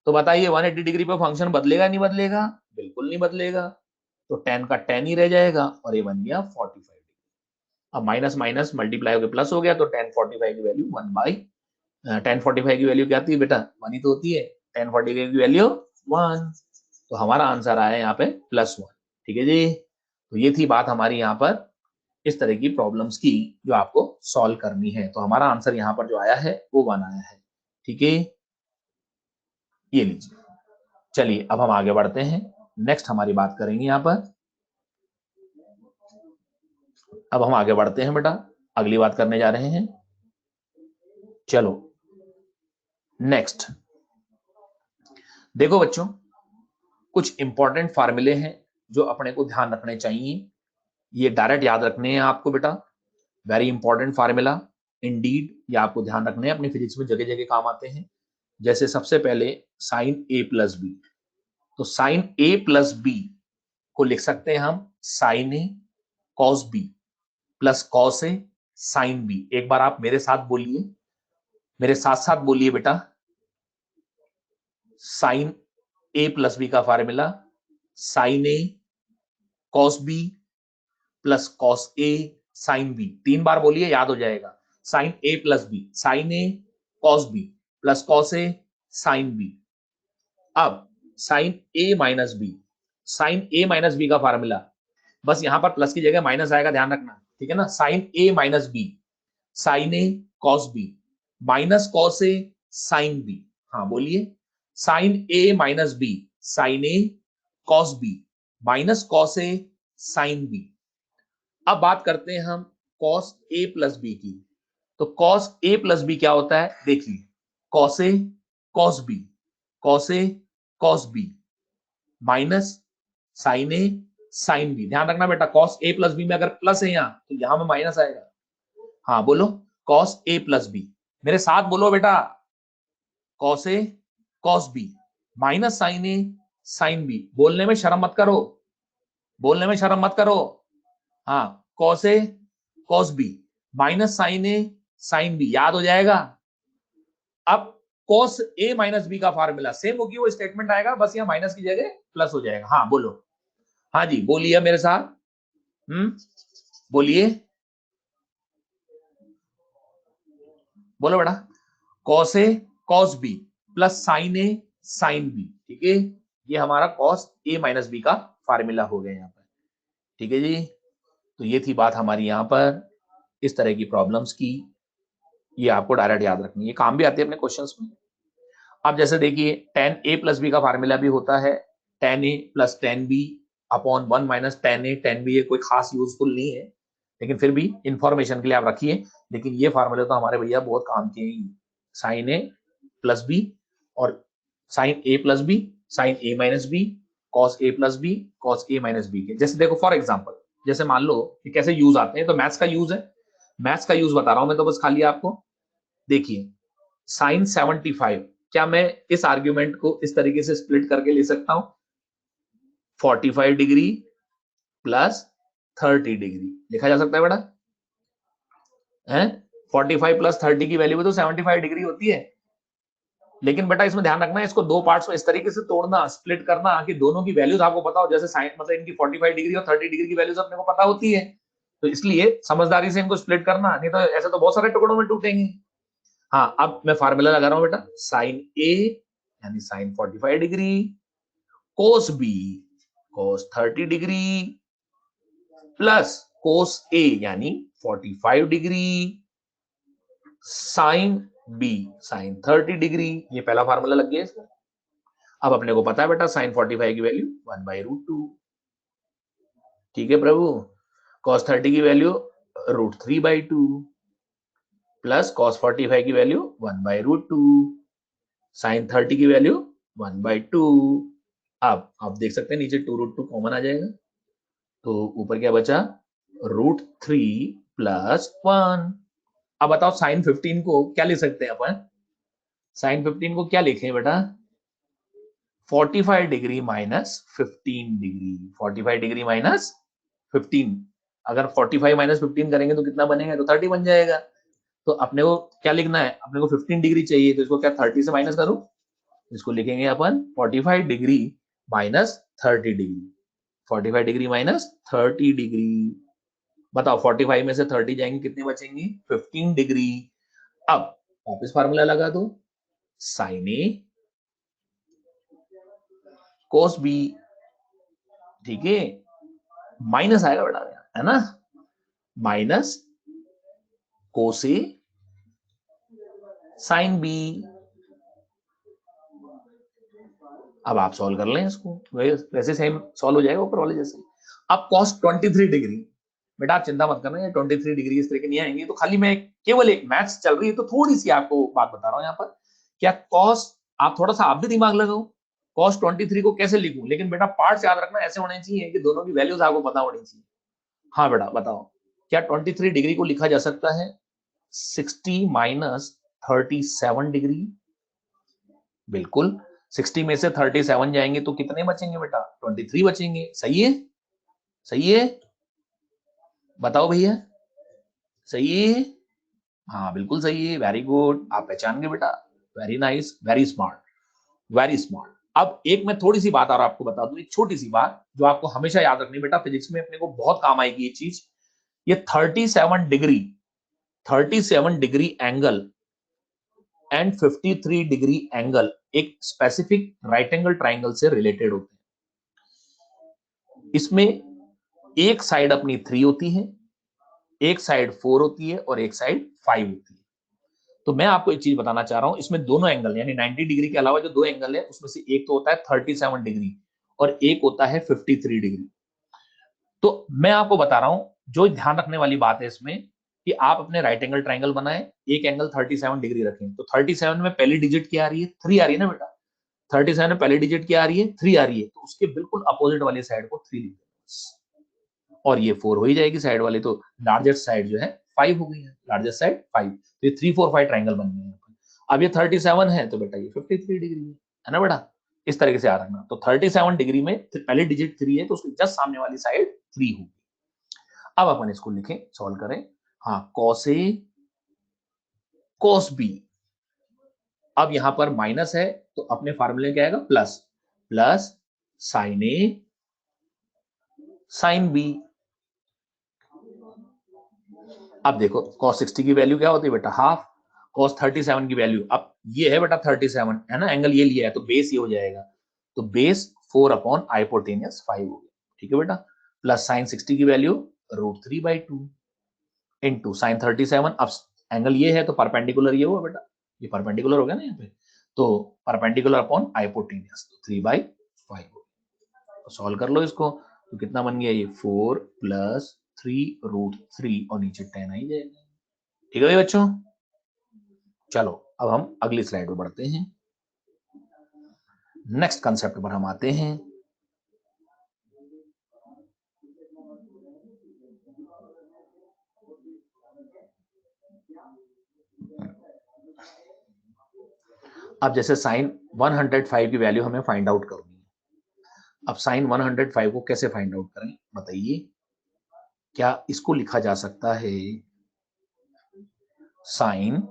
तो बताइए 180 डिग्री पे फंक्शन बदलेगा नहीं बदलेगा? बिल्कुल नहीं बदलेगा। तो 10 का 10 ही रह जाएगा और ये बन गया 45 डिग्री। अब माइनस माइनस मल्टीप्लाई होकर प्लस हो गया, तो 1045 की वैल्यू 1045 की वैल्यू क्या आती है बेटा? 1 ही तो होती है। 1045 की वैल्यू 1, तो हमारा आंसर आया यहाँ पे +1। ठीक है जी। तो ये थी बात हमारी यहाँ पर इस तरह की प्रॉब्लम्स की जो आपको सॉल्व करनी है। तो हमारा आंसर यहाँ पर जो आया है वो 1 आया है। ठीक है, ये लीजिए। चलिए अब हम आगे बढ़ते हैं, नेक्स्ट हमारी बात करेंगे यहाँ पर। अब हम आगे बढ़ते हैं बेटा, अगली बात करने जा रहे हैं। चलो नेक्स्ट देखो बच्चों, कुछ इंपॉर्टेंट फार्मूले हैं जो अपने को ध्यान रखने चाहिए। ये डायरेक्ट याद रखने हैं आपको बेटा, वेरी इंपॉर्टेंट फार्मूला इंडीड, ये आपको ध्यान रखने हैं, अपनी फिजिक्स में जगह जगह काम आते हैं। जैसे सबसे पहले साइन ए प्लस बी, तो साइन ए प्लस बी को लिख सकते हैं हम sign A cos B plus cos A sine B. एक बार आप मेरे साथ बोलिए, मेरे साथ साथ बोलिए बेटा, साइन ए प्लस बी का formula sign A cos B plus cos A sine B. 3 बार बोलिए, याद हो जाएगा। Sign A plus B, sign A cos B plus cos A sine B. अब साइन ए माइनस बी, साइन ए माइनस बी का formula, बस यहां पर प्लस की जगह माइनस आएगा, ध्यान रखना, ठीक है ना। Sign A minus B, sign A cos B minus cos A sine B. हाँ बोलिए, sign A minus B, sign A cos B minus cos A sine B. अब बात करते हैं हम कॉस ए प्लस बी की। तो कॉस ए प्लस बी क्या होता है, देखिए, cos A cos B, cos A cos B minus sign A sine B. ध्यान रखना बेटा, कॉस ए प्लस बी में अगर प्लस है यहां तो यहां में माइनस आएगा। हाँ बोलो, कॉस ए प्लस बी, मेरे साथ बोलो बेटा, cos A cos B minus sign A sine B. बोलने में शर्म मत करो, बोलने में शर्म मत करो। हाँ, cos A cos B minus sign A sine B, याद हो जाएगा। अब कॉस ए माइनस बी का फार्मूला सेम होगी, वो स्टेटमेंट आएगा, बस यहाँ माइनस की जगह प्लस हो जाएगा। हाँ बोलो, हाँ जी बोलिए मेरे साथ, बोलिए, बोलो बेटा, cos A cos B plus sign A sine B. ठीक है, ये हमारा कॉस ए माइनस बी का फार्मूला हो गया यहाँ पर। ठीक है जी, तो ये थी बात हमारी यहाँ पर इस तरह की प्रॉब्लम्स की, ये आपको डायरेक्ट याद रखनी है, काम भी आती है अपने क्वेश्चंस में। अब जैसे देखिए tan a प्लस बी का फार्मूला भी होता है tan a plus tan b upon 1 minus tan a tan b। ये कोई खास यूजफुल नहीं है, लेकिन फिर भी इंफॉर्मेशन के लिए आप रखिए। लेकिन ये फार्मूले तो हमारे भैया बहुत काम के हैं, साइन ए प्लस बी और sign A plus B sign A minus B cos A plus B cos A minus B के। जैसे देखो फॉर एग्जाम्पल, जैसे मान लो कि कैसे यूज आते हैं, तो मैथ्स का यूज है, मैथ्स का यूज बता रहा हूं मैं, तो बस खाली आपको देखिए, साइन 75, क्या मैं इस आर्ग्यूमेंट को इस तरीके से स्प्लिट करके ले सकता हूं, 45 डिग्री प्लस 30 डिग्री लिखा जा सकता है बेटा, है 45 प्लस 30 की वैल्यू तो 75 डिग्री होती है। लेकिन बेटा इसमें ध्यान रखना है, इसको दो पार्ट्स में इस तरीके से तोड़ना, स्प्लिट करना कि दोनों की वैल्यूज आपको पता हो। जैसे साइन मतलब इनकी 45 डिग्री और 30 डिग्री की वैल्यूज अपने को पता होती है, तो इसलिए समझदारी से इनको स्प्लिट करना, नहीं तो ऐसे तो बहुत सारे टुकड़ों में टूटेंगे। हाँ, अब मैं फार्मूला लगा रहा हूं बेटा, साइन ए यानी sine 45 degree, cos B cos 30 degree plus cos A यानी 45 degree sine B sine 30 degree. ये पहला फार्मूला लग गया इसका। अब अपने को पता है बेटा साइन 45 की वैल्यू 1/√2। ठीक है प्रभु, cos 30 की वैल्यू √3/2 प्लस cos 45 की वैल्यू 1/√2 sin 30 की वैल्यू 1/2। अब देख सकते हैं नीचे 2√2 कॉमन आ जाएगा, तो ऊपर क्या बचा √3 प्लस 1। अब बताओ साइन 15 को क्या लिख सकते हैं अपन? साइन 15 को क्या लिखें बेटा? 45 degree minus 15 degree. 45 degree minus 15, अगर 45 माइनस 15 करेंगे तो कितना बनेगा? तो 30 बन जाएगा। तो अपने को क्या लिखना है? अपने को 15 डिग्री चाहिए, तो इसको क्या 30 से माइनस करूं? इसको लिखेंगे अपन 45 degree minus 30 degree. 45 degree minus 30 degree. बताओ 45 में से 30 जाएंगे, कितने बचेंगे? 15 डिग्री। अब वापस फार्मूला लगा दो, साइन ए कोस बी, ठीक है, माइनस आएगा बेटा, है ना, माइनस कोस ए साइन बी। अब आप सॉल्व कर लें इसको, वैसे सेम सॉल्व हो जाएगा ऊपर वाले जैसे। अब cos 23 डिग्री, बेटा आप चिंता मत करना, ये 23 डिग्री इस तरह के नहीं आएंगे, तो खाली मैं केवल एक मैथ्स चल रही है तो थोड़ी सी आपको बात बता रहा हूं यहाँ पर। क्या cos, आप थोड़ा सा आप भी दिमाग लगाओ, cos 23 को कैसे लिखूं, लेकिन बेटा पार्ट्स याद रखना ऐसे होने चाहिए कि दोनों की वैल्यूज आपको पता होनी चाहिए। हाँ बेटा बताओ, क्या 23 डिग्री को लिखा जा सकता है 60 माइनस 37 डिग्री? बिल्कुल, 60 में से 37 जाएंगे तो कितने बचेंगे बेटा? 23 बचेंगे। सही है? सही है? बताओ भैया, सही है? हाँ बिल्कुल सही है, वेरी गुड, आप पहचान गए बेटा, very nice, very smart, very smart. अब एक मैं थोड़ी सी बात और आपको बता दूं, एक छोटी सी बात जो आपको हमेशा याद रखनी बेटा, फिजिक्स में अपने को बहुत काम आएगी ये चीज। ये 37 degree angle and 53 degree angle एक स्पेसिफिक राइट एंगल ट्राइंगल से रिलेटेड होते हैं। इसमें एक साइड अपनी 3 होती है, एक साइड 4 होती है और एक साइड 5 होती है। तो मैं आपको एक चीज बताना चाह रहा हूं, इसमें दोनों एंगल यानी 90 डिग्री के अलावा जो दो एंगल है उसमें से एक तो होता है 37 डिग्री और एक होता है 53 डिग्री। तो मैं आपको बता रहा हूं, जो ध्यान रखने वाली बात है इसमें कि आप अपने राइट एंगल ट्राइंगल बनाएं, एक एंगल 37 डिग्री रखें, तो 37 में पहली डिजिट क्या आ रही है? 3 आ रही है ना बेटा। 37 में पहली डिजिट क्या आ रही है? 3 आ रही है, तो उसके बिल्कुल अपोजिट वाली साइड को 3 लिख दें और ये 4 हो ही जाएगी साइड वाली, तो लार्जेस्ट साइड जो है 5 हो गई है, लार्जेस्ट साइड 5, तो ये 3 4 5 ट्राइंगल बन गए हैं। अब ये 37 है तो बेटा ये 53 डिग्री है ना बेटा, इस तरीके से याद रखना। तो 37 डिग्री में पहली डिजिट 3 है तो उसके जस्ट सामने वाली साइड 3 होगी। अब अपन इसको लिखें, सॉल्व करें। हाँ, cos A cos B, अब यहां पर माइनस है तो अपने फार्मूले क्या आएगा? Plus, plus sine A sine B। अब देखो cos 60 की वैल्यू क्या होती है बेटा? हाफ। cos 37 की वैल्यू, अब ये है बेटा 37 है ना, एंगल ये लिया है तो बेस ये हो जाएगा, तो बेस 4 अपॉन हाइपोटेनियस 5 हो गया, ठीक है बेटा। प्लस साइन 60 की वैल्यू √3/2 इंटू साइन 37, अब एंगल ये है तो परपेंडिकुलर ये हुआ बेटा, ये परपेंडिकुलर हो गया ना यहाँ पे, तो परपेंडिकुलर अपॉन हाइपोटेनियस 3/5 हो गया। तो सॉल्व कर लो इसको, तो कितना बन गया? ये 4 प्लस 3√3 और नीचे 10 आई जाएगा। ठीक है भाई बच्चों, चलो अब हम अगली स्लाइड पे बढ़ते हैं, नेक्स्ट कंसेप्ट पर हम आते हैं। अब जैसे साइन 105 की वैल्यू हमें फाइंड आउट करनी है, अब साइन 105 को कैसे फाइंड आउट करें बताइए? क्या इसको लिखा जा सकता है साइन,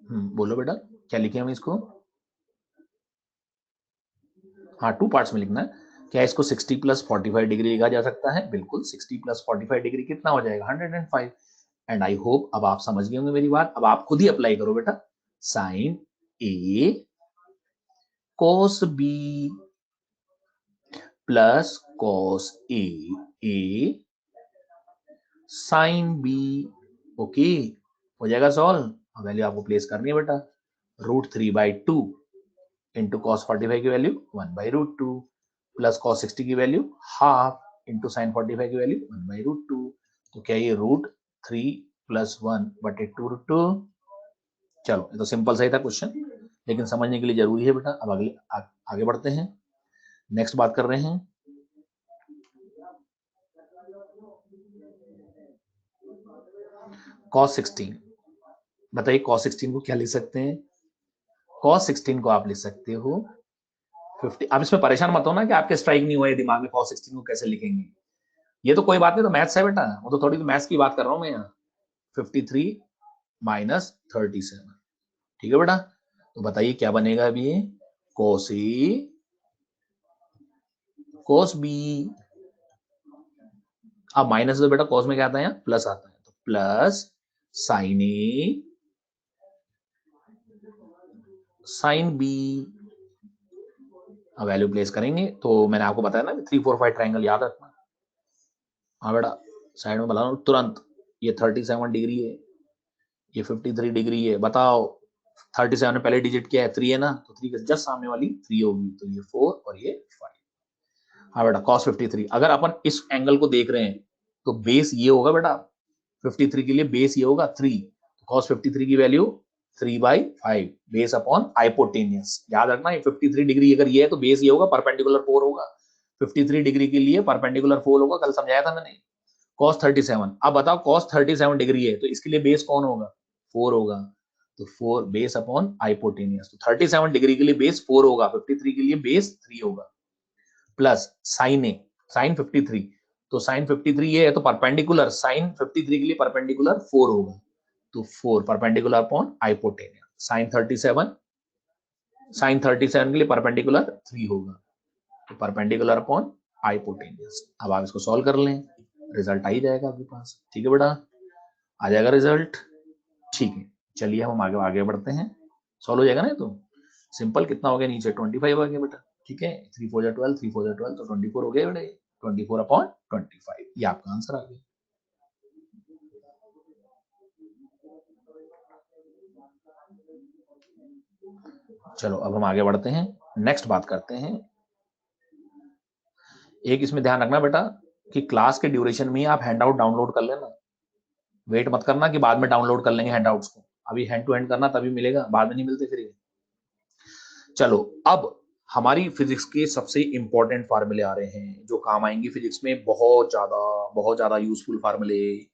बोलो बेटा क्या लिखे हम इसको? हाँ, 2 पार्ट्स में लिखना है। क्या इसको 60 प्लस 45 डिग्री लिखा जा सकता है? बिल्कुल, 60 प्लस 45 डिग्री कितना हो जाएगा? 105। एंड आई होप अब आप समझ गए होंगे मेरी बात, अब आप खुद ही अप्लाई करो बेटा। Sine A cos B plus cos A sine B, okay, हो जाएगा सॉल्व। वैल्यू आपको प्लेस करनी है बेटा, √3/2 इंटू कॉस 45 की वैल्यू 1/√2 प्लस कॉस 60 की वैल्यू हाफ इंटू साइन 45 की वैल्यू 1/√2। तो क्या ये √3+1/2√2। चलो ये तो सिंपल सही था क्वेश्चन, लेकिन समझने के लिए जरूरी है बेटा। अब आगे बढ़ते हैं, नेक्स्ट बात कर रहे हैं। cos 16, बताइए cos 16 को क्या लिख सकते हैं? cos 16 को आप लिख सकते हो 50। अब इसमें परेशान मत हो ना कि आपके स्ट्राइक नहीं हुए दिमाग में cos 16 को कैसे लिखेंगे। ये तो कोई बात नहीं, तो मैथ्स है बेटा, वो तो थोड़ी मैथ्स की बात कर रहा हूं मैं यहाँ। 53 माइनस 37, ठीक है बेटा। तो बताइए क्या बनेगा अभी ये? cos A cos B। अब माइनस तो बेटा cos में क्या आता है, यहाँ प्लस आता है, तो plus sin A sin B। अब वैल्यू प्लेस करेंगे तो मैंने आपको बताया ना 3 4 5 ट्राइंगल याद रखना। हाँ बेटा, साइड में बता रहा हूँ तुरंत। ये 37 डिग्री है, ये 53 डिग्री है। बताओ 37 में पहले डिजिट क्या है? 3 है ना, तो 3 के जस्ट सामने वाली 3 होगी, तो ये 4 और ये 5। हाँ बेटा cos 53। अगर अपन इस एंगल को देख रहे हैं तो बेस ये होगा बेटा, 53 के लिए बेस ये होगा 3। cos 53 की वैल्यू 3/5 बेस अपॉन हाइपोटेनियस। याद रखना, ये 53 डिग्री अगर ये है तो बेस ये होगा, परपेंडिकुलर 4 होगा। 53 डिग्री के लिए परपेंडिकुलर 4 होगा, कल समझाया था मैंने। cos 37, अब बताओ cos 37 डिग्री है तो इसके लिए बेस कौन होगा? 4 होगा, तो 4 बेस अपॉन हाइपोटेनियस। तो 37 डिग्री के लिए बेस 4 होगा, 53 के लिए बेस 3 होगा, प्लस साइन ए साइन 53। तो साइन 53 ये है तो परपेंडिकुलर साइन 53 के लिए परपेंडिकुलर 4 होगा, तो 4 परपेंडिकुलर अपॉन हाइपोटेनियस। साइन 37 के लिए परपेंडिकुलर 3 होगा, तो परपेंडिकुलर अपॉन हाइपोटेनियस। अब आप इसको सॉल्व कर लें, रिजल्ट आ ही जाएगा आपके पास, ठीक है बेटा, आ जाएगा रिजल्ट। ठीक है, चलिए हम आगे आगे बढ़ते हैं। सॉल्व हो जाएगा ना, तो सिंपल। कितना हो गया नीचे? 25 आ गया बेटा, ठीक है। 3 4 12, 3 4 12, तो 24 हो गया बेटा, 24/25, ये आपका आंसर आ गया। चलो अब हम आगे बढ़ते हैं, नेक्स्ट बात करते हैं। एक इसमें ध्यान रखना बेटा कि क्लास के ड्यूरेशन में आप हैंड आउट डाउनलोड कर लेना। वेट मत करना कि बाद में डाउनलोड कर लेंगे हैंड आउट्स को, अभी हैंड टू हैंड करना तभी मिलेगा, बाद में नहीं मिलते फिर ये। चलो अब हमारी फिजिक्स के सबसे इंपॉर्टेंट फार्मूले आ रहे हैं जो काम आएंगे फिजिक्स में, बहुत ज्यादा यूजफुल फार्मूले।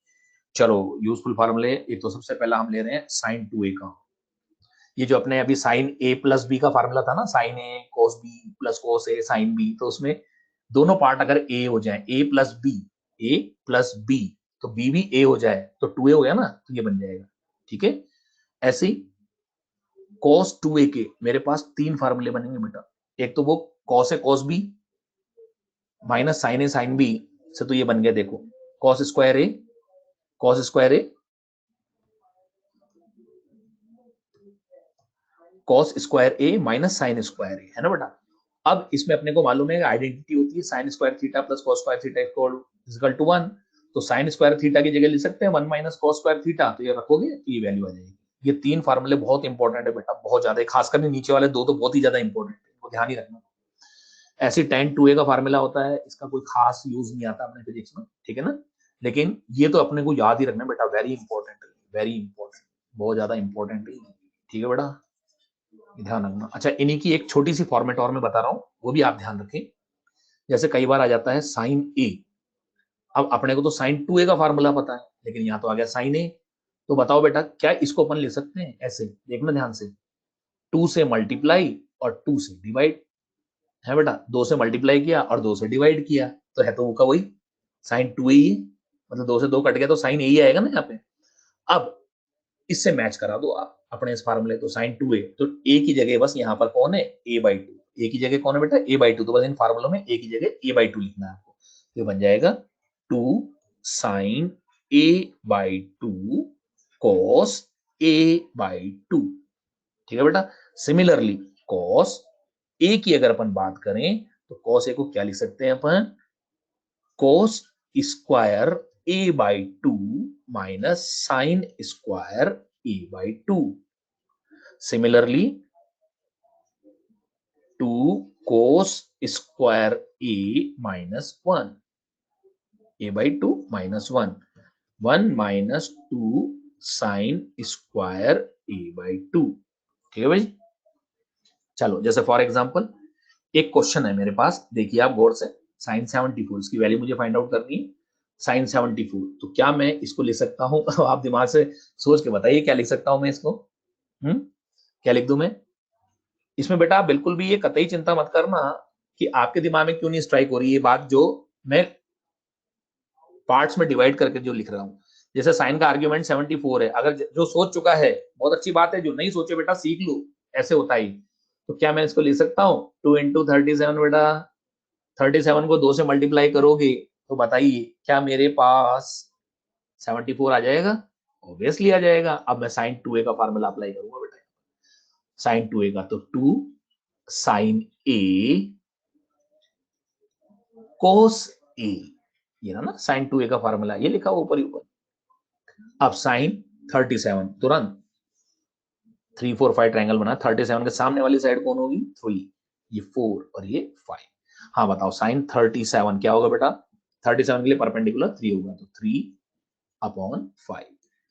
चलो यूजफुल फार्मूले, एक तो सबसे पहला हम ले रहे हैं साइन 2a का। ये जो अपने अभी साइन a प्लस बी का फार्मूला था ना, sine a cos b plus cos a sine b, तो उसमें दोनों पार्ट अगर a हो जाए, a प्लस b, तो b भी a हो जाए तो 2a हो गया ना, तो ये बन जाएगा, ठीक है। ऐसे ही cos 2a के मेरे पास 3 फार्मूले बनेंगे बेटा। एक तो वो cos a cos b minus sine a sine b से, तो ये बन गया देखो cos square a cos square a minus sine square a, है ना बेटा। अब इसमें अपने को मालूम है आइडेंटिटी होती है sine square theta plus cos square theta equal to 1। तो साइन स्क्वायर थीटा की जगह लिख सकते हैं 1 माइनस cos स्क्वायर थीटा, तो ये रखोगे तो ये वैल्यू आ जाएगी। ये 3 फार्मूले बहुत इंपॉर्टेंट है बेटा, बहुत ज्यादा, खासकर नीचे वाले 2 तो बहुत ही ज्यादा इंपॉर्टेंट है, वो ध्यान ही रखना। ऐसे tan 2a का फार्मूला होता है, इसका कोई खास यूज नहीं आता अपने फिजिक्स में, ठीक है ना। लेकिन ये तो अपने को याद ही रखना बेटा, वेरी इंपॉर्टेंट है, वेरी इंपॉर्टेंट, बहुत ज्यादा इंपॉर्टेंट है, ठीक है बेटा, ध्यान रखना। अच्छा, इन्हीं की एक छोटी सी फॉर्मेट और मैं बता रहा हूँ, वो भी आप ध्यान रखें। जैसे कई बार आ जाता है साइन ए, अब अपने को तो साइन 2a का फार्मूला पता है, लेकिन यहाँ तो आ गया साइन ए। तो बताओ बेटा क्या इसको अपन ले सकते हैं ऐसे? देखना ध्यान से, 2 से मल्टीप्लाई और 2 से डिवाइड, है बेटा। 2 से मल्टीप्लाई किया और 2 से डिवाइड किया, तो है तो वो का वही साइन 2a ही, मतलब 2 से 2 कट गया तो साइन ए ही आएगा ना यहाँ पे। अब इससे मैच करा दो आप अपने इस फार्मूले, तो साइन 2a, तो a की जगह बस यहाँ पर कौन है? a/2। a की जगह कौन है बेटा? a/2, तो बस इन फार्मूलों में a की जगह a/2 लिखना है आपको, तो बन जाएगा 2 साइन a/2 cos a/2, ठीक है बेटा। सिमिलरली cos a की अगर अपन बात करें तो cos a को क्या लिख सकते हैं अपन? cos square a/2 minus sine square a/2। Similarly 2 cos square a minus 1, a/2 minus 1। 1 माइनस 2 साइन स्क्वायर ए बाई 2। ठीक है भाई। चलो जैसे फॉर एग्जांपल एक क्वेश्चन है मेरे पास, देखिए आप गौर से, साइन 74 इसकी वैल्यू मुझे फाइंड आउट करनी है। साइन 74 तो क्या मैं इसको लिख सकता हूँ आप दिमाग से सोच के बताइए क्या लिख सकता हूं मैं इसको। क्या लिख दूं मैं इसमें? बेटा आप बिल्कुल भी ये कतई चिंता मत करना कि आपके दिमाग में क्यों नहीं स्ट्राइक हो रही है बात, जो मैं पार्ट्स में डिवाइड करके जो लिख रहा हूँ। जैसे साइन का आर्ग्यूमेंट 74 है, अगर जो सोच चुका है बहुत अच्छी बात है, जो नहीं सोचे बेटा सीख लो, ऐसे होता ही। तो क्या मैं इसको लिख सकता हूँ 2 इंटू 37 बेटा, 37 को 2 से मल्टीप्लाई करोगे तो बताइए क्या मेरे पास 74 आ जाएगा? ऑब्वियसली आ जाएगा। अब मैं साइन 2a का फार्मूला अप्लाई करूंगा बेटा, साइन 2a का, तो 2 साइन a कोस a, ये ना साइन 2a का फार्मूला, ये लिखा ऊपर ही ऊपर। अब साइन 37 तुरंत 3 4 5 ट्रायंगल बना, 37 के सामने वाली साइड कौन होगी? 3, ये 4 और ये 5। हाँ बताओ साइन 37 क्या होगा बेटा? 37 के लिए परपेंडिकुलर 3 होगा, तो 3 अपॉन 5।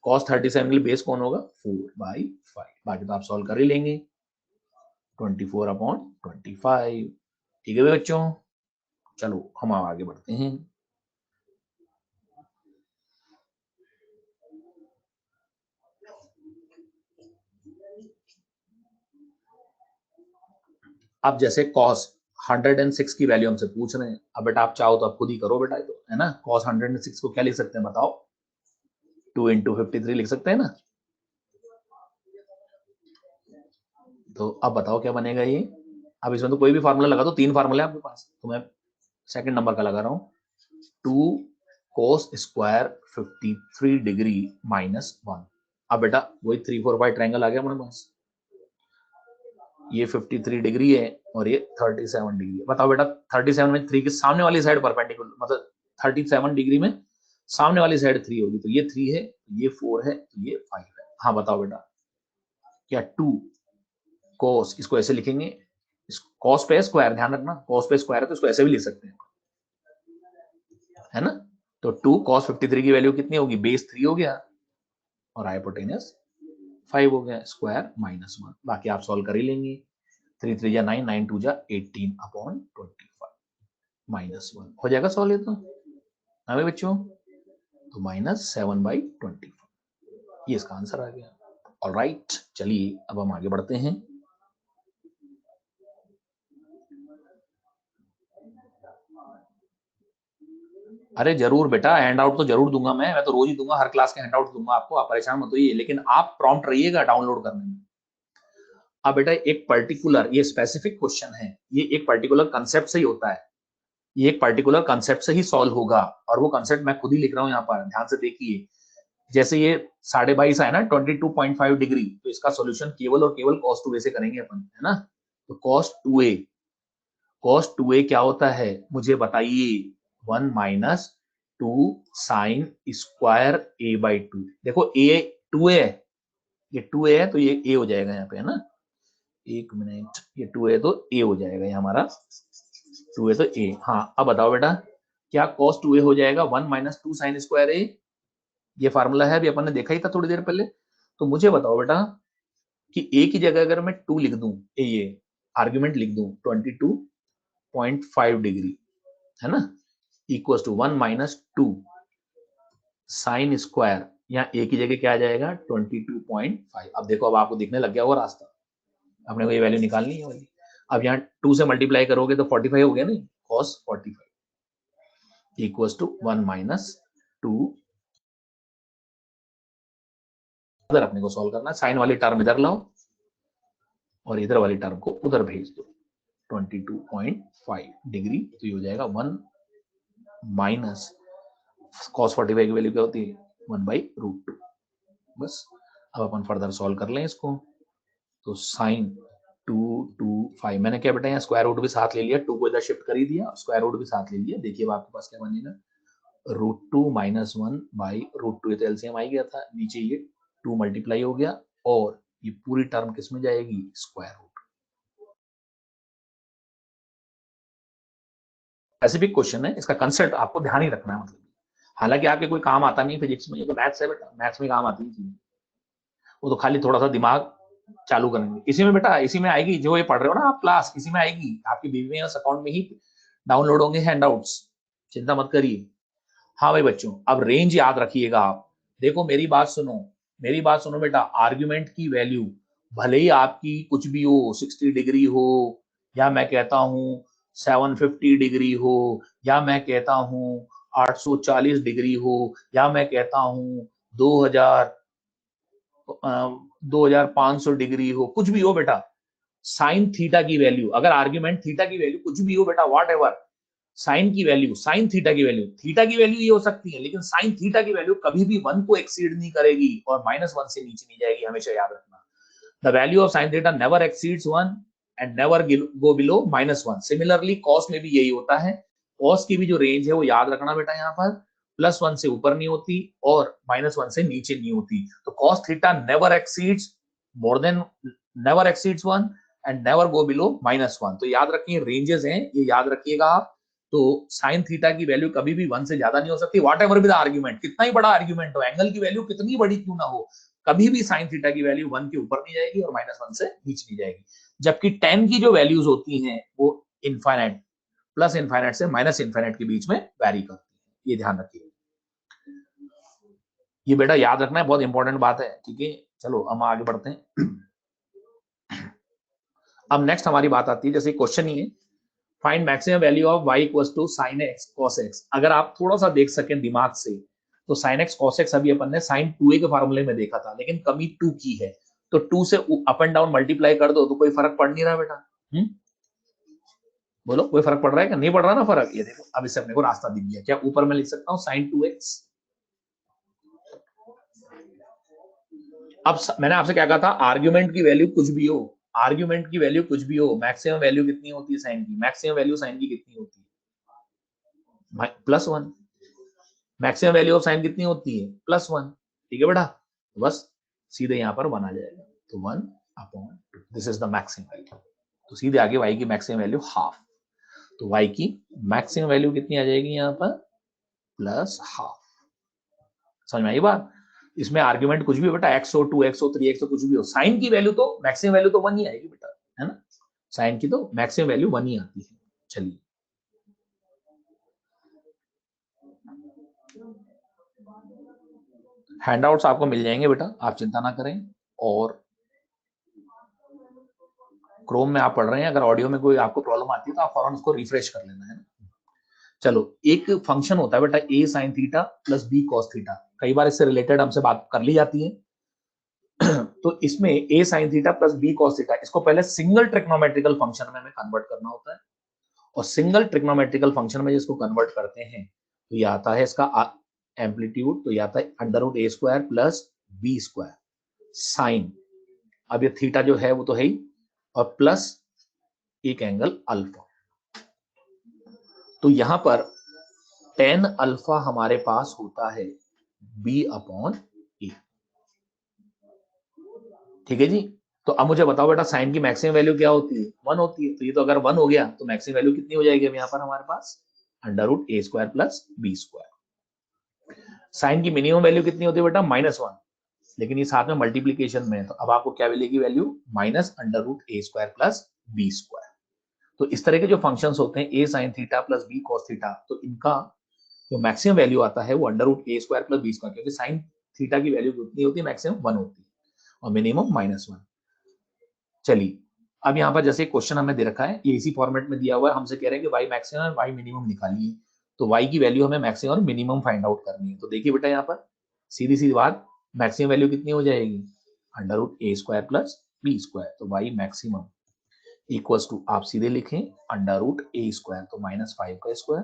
कॉस 37 के लिए बेस कौन होगा? 4/5। बाकी तो आप सॉल्व कर ही लेंगे, 24 अपॉन 25। ठीक है बच्चों, चलो हम आगे बढ़ते हैं। अब जैसे कॉस 106 की वैल्यू हमसे पूछ रहे हैं, अब बेटा आप चाहो तो आप खुद ही करो बेटा, तो है ना। कॉस 106 को क्या लिख सकते हैं बताओ? 2 इंटू 53 लिख सकते हैं ना। तो अब बताओ क्या बनेगा ये। अब इसमें तो कोई भी फार्मूला लगा दो, 3 फार्मूला है आपके पास, तो मैं सेकंड नंबर का लगा रहा हूँ। 2 कोस स्क्वायर 53 डिग्री माइनस 1। अब बेटा वही 3 4 5 ट्रायंगल आ गया हमारे पास, ये 53 डिग्री है और ये 37 डिग्री है। बताओ बेटा 37 में 3 के सामने वाली साइड परपेंडिकुलर, मतलब 37 डिग्री में सामने वाली साइड 3 होगी, तो ये 3 है, ये 4 है, तो ये 5 है। हाँ बताओ बेटा क्या 2 कोस, इसको ऐसे लिखेंगे, कॉस पे स्क्वायर, ध्यान रखना कॉस पे स्क्वायर है तो इसको ऐसे भी लिख सकते हैं, है ना। तो 2 cos 53 की वैल्यू कितनी होगी? बेस 3 हो गया और हाइपोटेनस 5 हो गया, स्क्वायर माइनस 1। बाकी आप सॉल्व कर ही लेंगे, 3 3 जा 9, 9 2 जा 18 अपॉन 25 माइनस 1 हो जाएगा सॉल्व। ये तो हमें बच्चों तो -7/25, ये इसका आंसर आ गया। ऑलराइट, चलिए अब हम आगे बढ़ते हैं। अरे जरूर बेटा, हैंड आउट तो जरूर दूंगा, मैं तो रोज ही दूंगा, हर क्लास के हैंड आउट दूंगा आपको, आप परेशान मत होइए, लेकिन आप प्रॉम्प्ट रहिएगा डाउनलोड करने में। अब बेटा एक पर्टिकुलर, ये स्पेसिफिक क्वेश्चन है, ये एक पर्टिकुलर कंसेप्ट से ही होता है, ये एक पर्टिकुलर कंसेप्ट से ही सॉल्व होगा, और वो कंसेप्ट मैं खुद ही लिख रहा हूँ यहाँ पर, ध्यान से देखिए। जैसे ये 22.5 है ना 22.5 डिग्री, तो इसका सॉल्यूशन केवल और केवल cos 2a से करेंगे अपन, है ना। तो cos 2a क्या होता है मुझे बताइए? 1 माइनस 2 साइन स्क्वायर a बाई 2। देखो a 2a है, ये 2a है तो ये a हो जाएगा यहाँ पे, है ना। एक मिनट, ये 2a तो a हो जाएगा ये हमारा, 2a तो a। हाँ अब बताओ बेटा क्या cos 2a हो जाएगा 1 माइनस 2 साइन स्क्वायर a? ये फार्मूला है, अभी अपन ने देखा ही था थोड़ी देर पहले। तो मुझे बताओ बेटा कि a की जगह अगर मैं 2 लिख दूं, ये आर्ग्यूमेंट लिख दूं 22.5 डिग्री, है ना, इक्वल टू 1 माइनस 2 साइन स्क्वायर, यहाँ a की जगह क्या आ जाएगा 22.5। अब देखो अब आपको दिखने लग गया होगा रास्ता, अपने को ये वैल्यू निकालनी है वाली। अब यहाँ 2 से मल्टीप्लाई करोगे तो 45 हो गया नहीं, cos 45 इक्वल टू 1 माइनस 2। इधर अपने को सॉल्व करना है, साइन वाली टर्म इधर लाओ और इधर वाली टर्म को उधर भेज दो, 22.5 डिग्री, तो ये हो जाएगा 1 माइनस cos 45 की वैल्यू क्या होती है 1/√2। बस अब अपन फर्दर सॉल्व कर लें इसको। तो साइन 225, मैंने क्या बेटा यहाँ स्क्वायर रूट भी साथ ले लिया, 2 को इधर शिफ्ट कर ही दिया, स्क्वायर रूट भी साथ ले लिया। देखिए अब आपके पास क्या बनेगा, √2 माइनस 1/√2, ये तो एलसीएम आ गया था, नीचे ये 2 मल्टीप्लाई हो गया और ये पूरी टर्म किस में जाएगी? Square root. स्पेसिफिक क्वेश्चन है, इसका कंसेप्ट आपको ध्यान ही रखना है, मतलब हालांकि आपके कोई काम आता नहीं फिजिक्स में, ये तो मैथ्स है बेटा, मैथ्स में काम आती है चीजें, वो तो खाली थोड़ा सा दिमाग चालू करेंगे। इसी में बेटा, इसी में आएगी जो ये पढ़ रहे हो ना आप क्लास, इसी में आएगी आपकी बीवीएस अकाउंट में ही डाउनलोड होंगे हैंडआउट्स, चिंता मत करिए। हाँ भाई बच्चों, अब रेंज याद रखिएगा आप। देखो मेरी बात सुनो, मेरी बात सुनो बेटा, आर्ग्यूमेंट की वैल्यू भले ही आपकी कुछ भी हो, 60 डिग्री हो, या मैं कहता हूं 750 डिग्री हो, या मैं कहता हूं 840 डिग्री हो, या मैं कहता हूं 2000 2500 डिग्री हो, कुछ भी हो बेटा, साइन थीटा की वैल्यू, अगर आर्ग्यूमेंट थीटा की वैल्यू कुछ भी हो बेटा, वॉट एवर, साइन की वैल्यू, साइन थीटा की वैल्यू, थीटा की वैल्यू ये हो सकती है, लेकिन साइन थीटा की वैल्यू कभी भी 1 को एक्सीड नहीं करेगी और -1 से नीचे नहीं जाएगी, हमेशा याद रखना। The value of sine theta never exceeds 1 and never go below -1। Similarly cos में भी यही होता है, कॉस की भी जो रेंज है वो याद रखना बेटा, यहाँ पर +1 से ऊपर नहीं होती और -1 से नीचे नहीं होती। तो cos theta never exceeds more than, never exceeds 1 and never go below -1। तो याद रखिए रेंजेस हैं, ये याद रखिएगा आप। तो साइन थीटा की वैल्यू कभी भी 1 से ज्यादा नहीं हो सकती, वॉट एवर भी द आर्ग्यूमेंट, कितना ही बड़ा आर्ग्यूमेंट हो, एंगल की वैल्यू कितनी बड़ी क्यों ना हो, कभी भी साइन थीटा की वैल्यू 1 के ऊपर नहीं जाएगी और -1 से नीचे नहीं जाएगी। जबकि tan की जो वैल्यूज होती हैं वो इनफाइनाइट, प्लस इनफाइनाइट से माइनस इनफाइनाइट के बीच में वैरी करती है, ये ध्यान रखिए। ये बेटा याद रखना है, बहुत इंपॉर्टेंट बात है, ठीक है। चलो हम आगे बढ़ते हैं। अब नेक्स्ट हमारी बात आती है, जैसे क्वेश्चन ही है, find maximum value of y equals to sin x cos x। अगर आप थोड़ा सा देख सकें दिमाग से, तो sin x cos x अभी अपन ने sin 2a के फार्मूले में देखा था, लेकिन कमी 2 की है, तो 2 से अप एंड डाउन मल्टीप्लाई कर दो तो कोई फर्क पड़ नहीं रहा बेटा। बोलो कोई फर्क पड़ रहा है कि नहीं पड़ रहा ना फर्क? ये देखो अब इससे अपने को रास्ता दिख गया, क्या ऊपर मैं लिख सकता हूँ sin 2x। अब मैंने आपसे क्या कहा था, आर्ग्यूमेंट की वैल्यू कुछ भी हो, आर्ग्यूमेंट की वैल्यू कुछ भी हो, मैक्सिमम वैल्यू कितनी होती है साइन की, मैक्सिमम वैल्यू साइन की कितनी होती है, +1। मैक्सिमम वैल्यू ऑफ साइन कितनी होती है, +1, ठीक है बेटा, तो बस सीधे यहाँ पर 1 आ जाएगा, तो 1/2, this is the maximum value. तो सीधे आगे y की मैक्सिमम वैल्यू हाफ, तो y की मैक्सिमम वैल्यू कितनी आ जाएगी यहाँ पर, +12। समझ में आई बात? इसमें आर्ग्यूमेंट कुछ भी हो बेटा, x हो, 2x हो, 3x हो, कुछ भी हो, साइन की वैल्यू तो मैक्सिमम वैल्यू तो 1 ही आएगी बेटा, है ना, साइन की तो मैक्सिमम वैल्यू 1 ही आती है। चलिए हैंडआउट्स आपको मिल जाएंगे बेटा, आप चिंता ना करें, और क्रोम में आप पढ़ रहे हैं, अगर ऑडियो में कोई आपको प्रॉब्लम आती है तो आप फौरन उसको रिफ्रेश कर लेना है ना। चलो, एक फंक्शन होता है बेटा a sin theta plus b cos theta, कई बार इससे रिलेटेड हमसे बात कर ली जाती है। तो इसमें a sin theta plus b cos theta, इसको पहले सिंगल ट्रिग्नोमेट्रिकल फंक्शन में हमें कन्वर्ट करना होता है, और सिंगल ट्रिग्नोमेट्रिकल फंक्शन में जिसको कन्वर्ट करते हैं तो ये आता है इसका एम्पलीट्यूड, तो ये आता है √a² प्लस b² साइन, अब ये थीटा जो है वो तो है ही, और प्लस एक एंगल अल्फा, तो यहां पर tan अल्फा हमारे पास होता है b/a, ठीक है जी। तो अब मुझे बताओ बेटा, साइन की मैक्सिमम वैल्यू क्या होती है, 1 होती है, तो ये तो अगर 1 हो गया तो मैक्सिमम वैल्यू कितनी हो जाएगी अब यहाँ पर हमारे पास, √a² प्लस b²। साइन की मिनिमम वैल्यू कितनी होती है बेटा, -1, लेकिन ये साथ में मल्टीप्लीकेशन में है, तो अब आपको क्या मिलेगी वैल्यू, -√a² प्लस b²। तो इस तरह के जो फंक्शंस होते हैं a sin theta plus b cos theta, तो इनका जो मैक्सिमम वैल्यू आता है वो √a² प्लस b², क्योंकि साइन थीटा की वैल्यू कितनी होती है, मैक्सिमम 1 होती है और मिनिमम -1। चलिए अब यहाँ पर जैसे क्वेश्चन हमें दे रखा है, ये इसी फॉर्मेट में दिया हुआ है, हमसे कह रहे हैं कि y मैक्सिमम और y मिनिमम निकालिए, तो y की वैल्यू हमें मैक्सिमम और मिनिमम फाइंड आउट करनी है। तो देखिए बेटा यहाँ पर सीधी सी बात, मैक्सिमम वैल्यू कितनी हो जाएगी, √a² प्लस b², तो y मैक्सिमम इक्वल्स टू, आप सीधे लिखें √a², तो -5 का स्क्वायर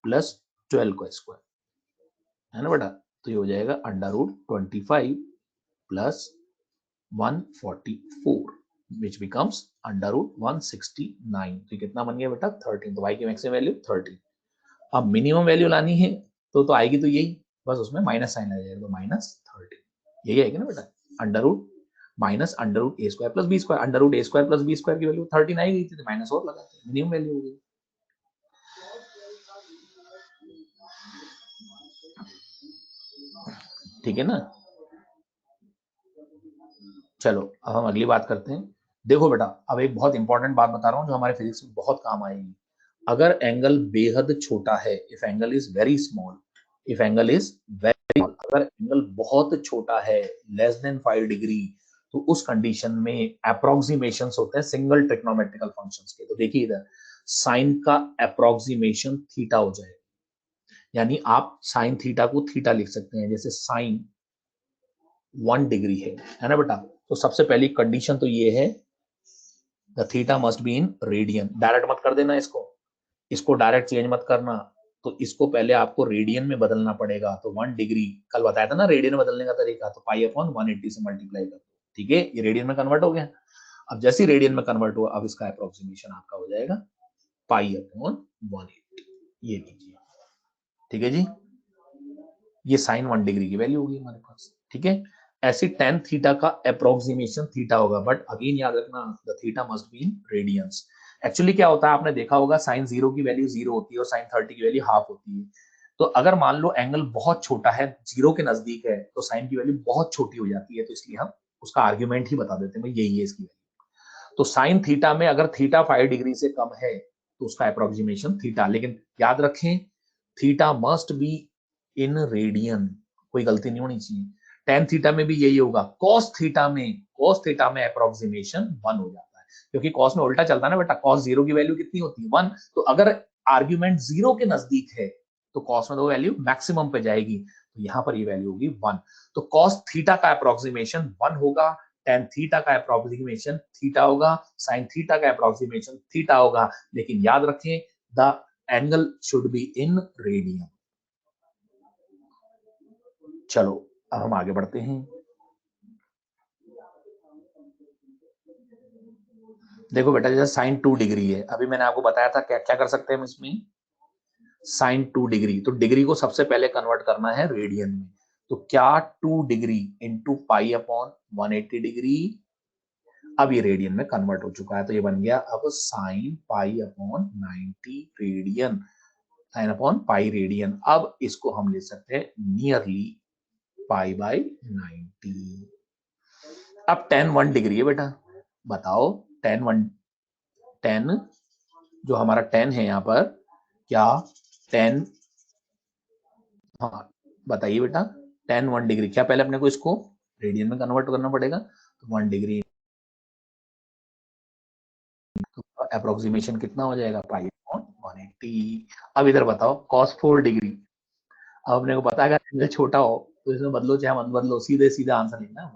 प्लस 12 का स्क्वायर, है ना बेटा, तो ये हो जाएगा √25 प्लस 144 which becomes √169, तो कितना बन गया बेटा, 13। तो y की मैक्सिमम वैल्यू 13। अब मिनिमम वैल्यू लानी है तो आएगी तो यही, बस उसमें माइनस साइन आ जाएगा, तो -13, यही आएगी ना बेटा, √-√a² plus b², √a² plus b² की वैल्यू 13 आई गई थी, तो माइनस और लगाते हैं, मिनिमम वैल्यू हो गई। ठीक है ना। चलो अब हम अगली बात करते हैं। देखो बेटा, अब एक बहुत इंपॉर्टेंट बात बता रहा हूँ जो हमारे फिजिक्स में बहुत काम आएगी। अगर एंगल बेहद छोटा है, if angle is very small, if angle is very small, अगर एंगल बहुत छोटा है, लेस देन 5 डिग्री, तो उस कंडीशन में अप्रोक्सीमेशंस होते हैं सिंगल ट्रिग्नोमेट्रिकल फंक्शंस के। तो देखिए इधर साइन का अप्रोक्सीमेशन थीटा हो जाएगा, यानी आप साइन थीटा को थीटा लिख सकते हैं, जैसे साइन 1 डिग्री है ना बेटा। तो सबसे पहली कंडीशन तो ये है, the theta must be in radian. Direct मत कर देना इसको, इसको डायरेक्ट चेंज मत करना, तो इसको पहले आपको रेडियन में बदलना पड़ेगा। तो 1 डिग्री कल बताया था ना रेडियन में बदलने का तरीका, तो पाई अपॉन 180 से मल्टीप्लाई कर दो। ठीक है, ये रेडियन में कन्वर्ट हो गया। अब जैसे रेडियन में कन्वर्ट हुआ, अब इसका अप्रोक्सीमेशन आपका हो जाएगा पाई अपॉन 180। ये लीजिए, ठीक है जी, ये साइन 1 डिग्री की वैल्यू होगी हमारे पास। ठीक है, ऐसे टेन थीटा का अप्रोक्सीमेशन थीटा होगा, बट अगेन याद रखना the theta must be in radiance. Actually क्या होता है, आपने देखा होगा साइन 0 की वैल्यू 0 होती है और साइन 30 की वैल्यू हाफ होती है। तो अगर मान लो एंगल बहुत छोटा है, 0 के नजदीक है, तो साइन की वैल्यू बहुत छोटी हो जाती है, तो इसलिए हम उसका आर्ग्यूमेंट ही बता देते हैं, यही है इसकी वैल्यू। तो साइन थीटा में अगर थीटा 5 डिग्री से कम है तो उसका अप्रोक्सीमेशन थीटा, लेकिन याद रखें theta must be in radian, कोई गलती नहीं होनी चाहिए। टेन थीटा में भी यही होगा। कॉस थीटा में अप्रोक्सीमेशन 1 हो जाता है, क्योंकि कॉस में उल्टा चलता है ना बेटा, कॉस 0 की वैल्यू कितनी होती है 1। तो अगर आर्ग्यूमेंट 0 के नजदीक है तो कॉस में तो वैल्यू मैक्सिमम पे जाएगी, तो यहां पर ये वैल्यू होगी 1। तो कॉस थीटा का अप्रोक्सीमेशन 1 होगा, टेन थीटा का अप्रोक्सीमेशन थीटा होगा, साइन थीटा का अप्रोक्सीमेशन थीटा होगा, लेकिन याद रखें the angle should be in radian. चलो अब हम आगे बढ़ते हैं। देखो बेटा, जैसे साइन 2 डिग्री है, अभी मैंने आपको बताया था क्या क्या कर सकते हैं हम इसमें। साइन 2 डिग्री, तो डिग्री को सबसे पहले कन्वर्ट करना है रेडियन में। तो क्या 2 degree into pi upon 180 degree, अब ये रेडियन में कन्वर्ट हो चुका है, तो ये बन गया अब sine pi upon 90 radian, sine upon pi radian. अब इसको हम ले सकते हैं नियरली पाई बाय 90। अब टेन 1 डिग्री है बेटा, बताओ टेन जो हमारा टेन है यहाँ पर, क्या टेन, हाँ बताइए बेटा, टेन 1 डिग्री, क्या पहले अपने को इसको रेडियन में कन्वर्ट करना पड़ेगा, तो 1 डिग्री तो अप्रोक्सीमेशन कितना हो जाएगा पाई अपॉन 180। अब इधर बताओ cos 4 डिग्री, अब अपने को पता है अगर एंगल छोटा हो तो इसमें बदलो चाहे मत बदलो, सीधे सीधा आंसर लिखना है,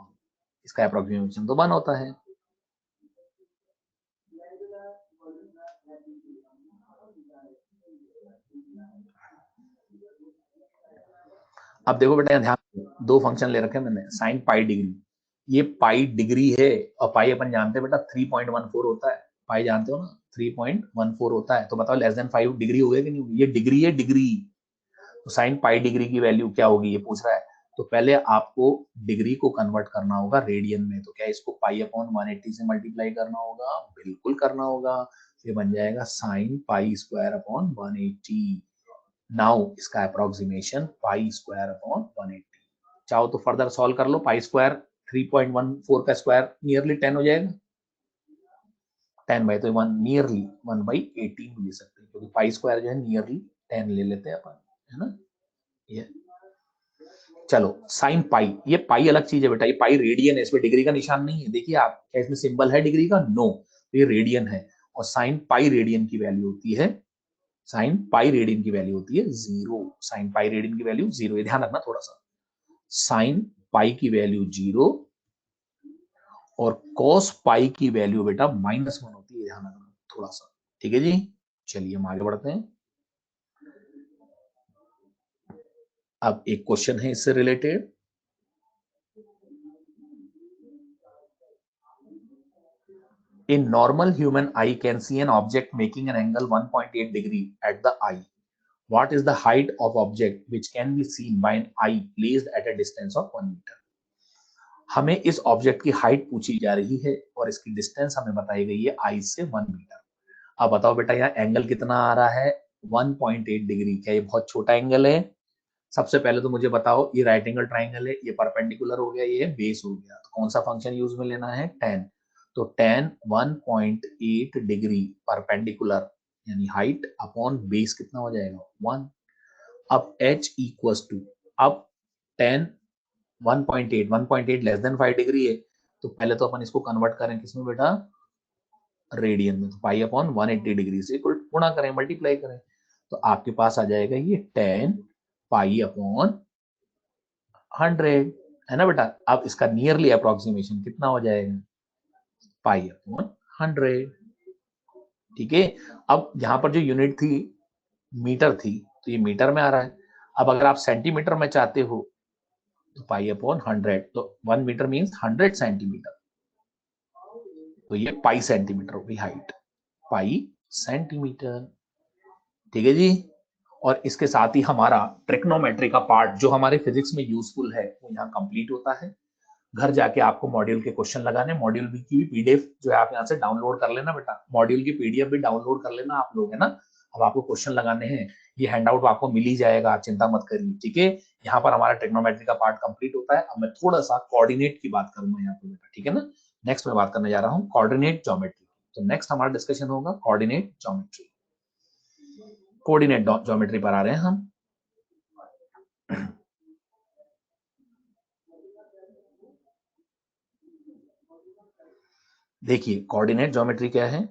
इसका अप्रोक्सीमेशन तो 1 होता है। अब देखो बेटा ध्यान, दो फंक्शन ले रखे हैं मैंने, साइन पाई डिग्री, ये पाई डिग्री है, और पाई अपन जानते हैं बेटा 3.14 होता है, पाई जानते हो ना 3.14 होता है, तो बताओ लेस देन 5 डिग्री हो गया कि नहीं होगी, ये डिग्री है डिग्री। तो साइन पाई डिग्री की वैल्यू क्या होगी ये पूछ रहा है, तो पहले आपको डिग्री को कन्वर्ट करना होगा रेडियन में, तो क्या इसको पाई अपॉन 180 से मल्टीप्लाई करना होगा, बिल्कुल करना होगा, ये बन जाएगा sine pi square upon 180। Now इसका अप्रोक्सीमेशन पाई स्क्वायर अपॉन 180। चाहो तो फर्दर सॉल्व कर लो, पाई स्क्वायर 3.14 का स्क्वायर नियरली 10 हो जाएगा, 10 बाई तो 1 नियरली 1/18 ले सकते हैं, क्योंकि पाई स्क्वायर जो है नियरली 10 ले लेते हैं अपन, है ना ये। चलो साइन पाई, ये पाई अलग चीज है बेटा, ये पाई रेडियन है, इसमें डिग्री का निशान नहीं है, देखिए आप क्या इसमें सिंबल है डिग्री का, नो, तो ये रेडियन है, और साइन पाई रेडियन की वैल्यू होती है, साइन पाई रेडियन की वैल्यू होती है 0, साइन पाई रेडियन की वैल्यू 0, ये ध्यान रखना थोड़ा सा, साइन पाई की वैल्यू 0 और कॉस पाई की वैल्यू बेटा -1 होती है, ध्यान रखना थोड़ा सा, ठीक है जी। चलिए हम आगे बढ़ते हैं। अब एक क्वेश्चन है इससे related, a normal human eye can see an object making an angle 1.8 degree at the eye. What is the height of object which can be seen by an eye placed at a distance of 1 meter? हमें इस object की height पूछी जा रही है और इसकी distance हमें बताई गई है आई से 1 मीटर। अब बताओ बेटा यहाँ एंगल कितना आ रहा है 1.8 डिग्री, क्या ये बहुत छोटा एंगल है? सबसे पहले तो मुझे बताओ, ये राइट एंगल ट्राइंगल है, ये परपेंडिकुलर हो गया, ये बेस हो गया, तो कौन सा फंक्शन यूज में लेना है, tan। तो tan 1.8 डिग्री परपेंडिकुलर यानी हाइट अपॉन बेस कितना हो जाएगा 1। अब h इक्वल्स टू, अब tan 1.8 लेस देन 5 डिग्री है, तो पहले तो अपन इसको कन्वर्ट करें किसमें बेटा, रेडियन में। तो पाई अपॉन 180 डिग्री से गुणा करें, मल्टीप्लाई करें, तो आपके पास आ जाएगा ये tan पाई अपॉन 100, है ना बेटा। अब इसका नियरली अप्रोक्सीमेशन कितना हो जाएगा, पाई अपॉन 100। ठीक है। अब यहाँ पर जो यूनिट थी मीटर थी, तो ये मीटर में आ रहा है। अब अगर आप सेंटीमीटर में चाहते हो तो पाई अपॉन 100, तो 1 मीटर मीन्स 100 सेंटीमीटर, तो ये पाई सेंटीमीटर हो गई हाइट, पाई सेंटीमीटर। ठीक है जी। और इसके साथ ही हमारा ट्रिग्नोमेट्री का पार्ट जो हमारे फिजिक्स में यूजफुल है वो यहाँ कंप्लीट होता है। घर जाके आपको मॉड्यूल के क्वेश्चन लगाने, मॉड्यूल की भी पीडीएफ जो है आप यहाँ से डाउनलोड कर लेना बेटा, मॉड्यूल की पीडीएफ भी डाउनलोड कर लेना आप लोग, है ना। अब आपको क्वेश्चन लगाने हैं, ये हैंडआउट आपको मिल ही जाएगा, आप चिंता मत करिए। ठीक है, यहाँ पर हमारा ट्रिग्नोमेट्री का पार्ट कंप्लीट होता है। अब मैं थोड़ा सा कोऑर्डिनेट की बात करूंगा यहाँ पे बेटा, ठीक है ना। नेक्स्ट मैं बात करने जा रहा हूँ कोऑर्डिनेट ज्योमेट्री। तो नेक्स्ट हमारा डिस्कशन होगा कोऑर्डिनेट ज्योमेट्री। कोऑर्डिनेट ज्योमेट्री पर आ रहे हैं हम। देखिए कोऑर्डिनेट ज्योमेट्री क्या है।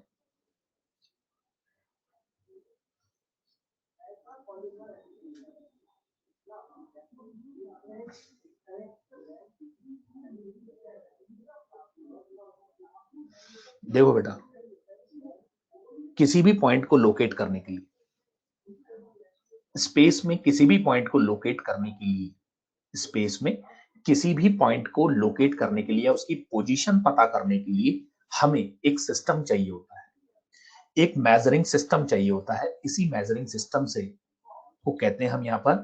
देखो बेटा, किसी भी पॉइंट को लोकेट करने के लिए, स्पेस में किसी भी पॉइंट को लोकेट करने के लिए, स्पेस में किसी भी पॉइंट को लोकेट करने के लिए, उसकी पोजीशन पता करने के लिए हमें एक सिस्टम चाहिए होता है, एक मेजरिंग सिस्टम चाहिए होता है। इसी मेजरिंग सिस्टम से को कहते हैं हम यहाँ पर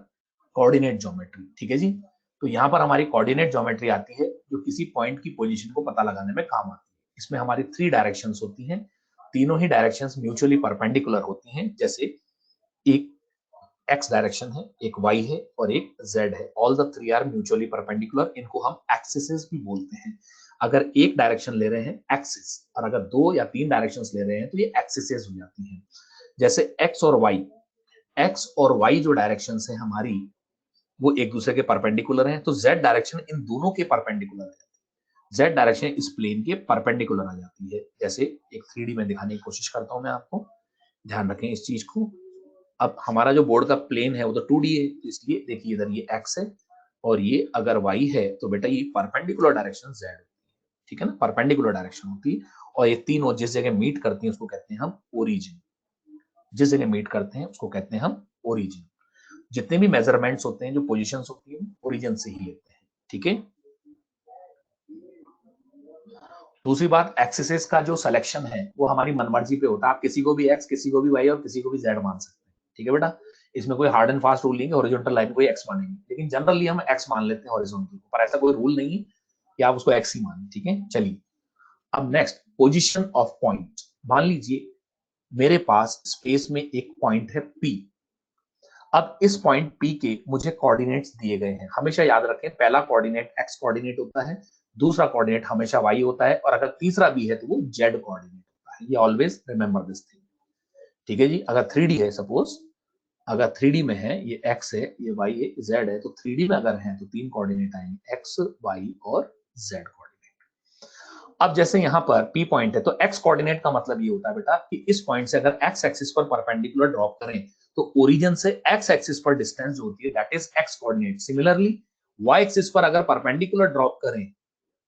कोऑर्डिनेट ज्योमेट्री। ठीक है जी। तो यहाँ पर हमारी कोऑर्डिनेट ज्योमेट्री आती है जो किसी पॉइंट की पोजीशन को पता लगाने में काम आती है। इसमें हमारी 3 डायरेक्शंस होती हैं, तीनों ही डायरेक्शंस म्यूचुअली परपेंडिकुलर होती हैं। जैसे एक एक्स डायरेक्शन है, एक वाई है और एक जेड है। All the 3 are mutually perpendicular. इनको हम एक्सिसेस भी बोलते हैं। अगर एक डायरेक्शन ले रहे हैं एक्सिस, और अगर 2 या 3 डायरेक्शंस ले रहे हैं तो ये एक्सिसेस हो जाती हैं। जैसे एक्स और वाई, एक्स और वाई जो डायरेक्शंस है हमारी, वो एक दूसरे के परपेंडिकुलर हैं, तो जेड डायरेक्शन इन दोनों के परपेंडिकुलर है। जेड डायरेक्शन इस प्लेन के परपेंडिकुलर आ जाती है। जैसे एक 3D में दिखाने की कोशिश करता हूं मैं आपको, ध्यान रखें इस चीज को। अब हमारा जो बोर्ड का प्लेन है वो तो 2D है, इसलिए देखिए इधर ये x है और ये अगर y है तो बेटा ये परपेंडिकुलर डायरेक्शन z होती है। ठीक है ना, परपेंडिकुलर डायरेक्शन होती है। और ये तीनों जिस जगह मीट करती हैं उसको कहते हैं हम ओरिजिन। जिस जगह मीट करते हैं उसको कहते हैं हम ओरिजिन। जितने भी मेजरमेंट्स होते हैं, जो पोजीशंस होती है, ओरिजिन से ही लेते हैं। ठीक है। दूसरी बात, एक्सिसेस का जो सिलेक्शन है वो हमारी मनमर्जी पे होता है। आप किसी को भी x, किसी को भी y और किसी को भी z मान सकते हैं। ठीक है बेटा, इसमें कोई हार्ड एंड फास्ट रूल नहीं है हॉरिजॉन्टल लाइन को x मानेंगे, लेकिन जनरली हम x मान लेते हैं हॉरिजॉन्टल पर। ऐसा कोई रूल नहीं है कि आप उसको x ही माने। ठीक है, चलिए। अब नेक्स्ट, पोजीशन ऑफ पॉइंट। मान लीजिए मेरे पास स्पेस में एक पॉइंट है P। अब इस पॉइंट P के मुझे कोऑर्डिनेट्स दिए गए हैं। हमेशा याद रखें, पहला कोऑर्डिनेट x कोऑर्डिनेट होता है, दूसरा कोऑर्डिनेट हमेशा y होता है, और अगर तीसरा भी है तो वो z कोऑर्डिनेट होता है। ये ऑलवेज रिमेंबर दिस थिंग। ठीक है जी। अगर 3D है, सपोज अगर 3D में है, ये x है, ये y है, z है, तो 3D में अगर है तो 3 कोऑर्डिनेट आएंगे, x, y और z कोऑर्डिनेट। अब जैसे यहाँ पर P पॉइंट है, तो x कोऑर्डिनेट का मतलब ये होता है बेटा कि इस पॉइंट से अगर x एक्सिस पर परपेंडिकुलर ड्रॉप करें तो ओरिजिन से x एक्सिस पर डिस्टेंस जो होती है that is x coordinate. Similarly y axis पर अगर परपेंडिकुलर ड्रॉप करें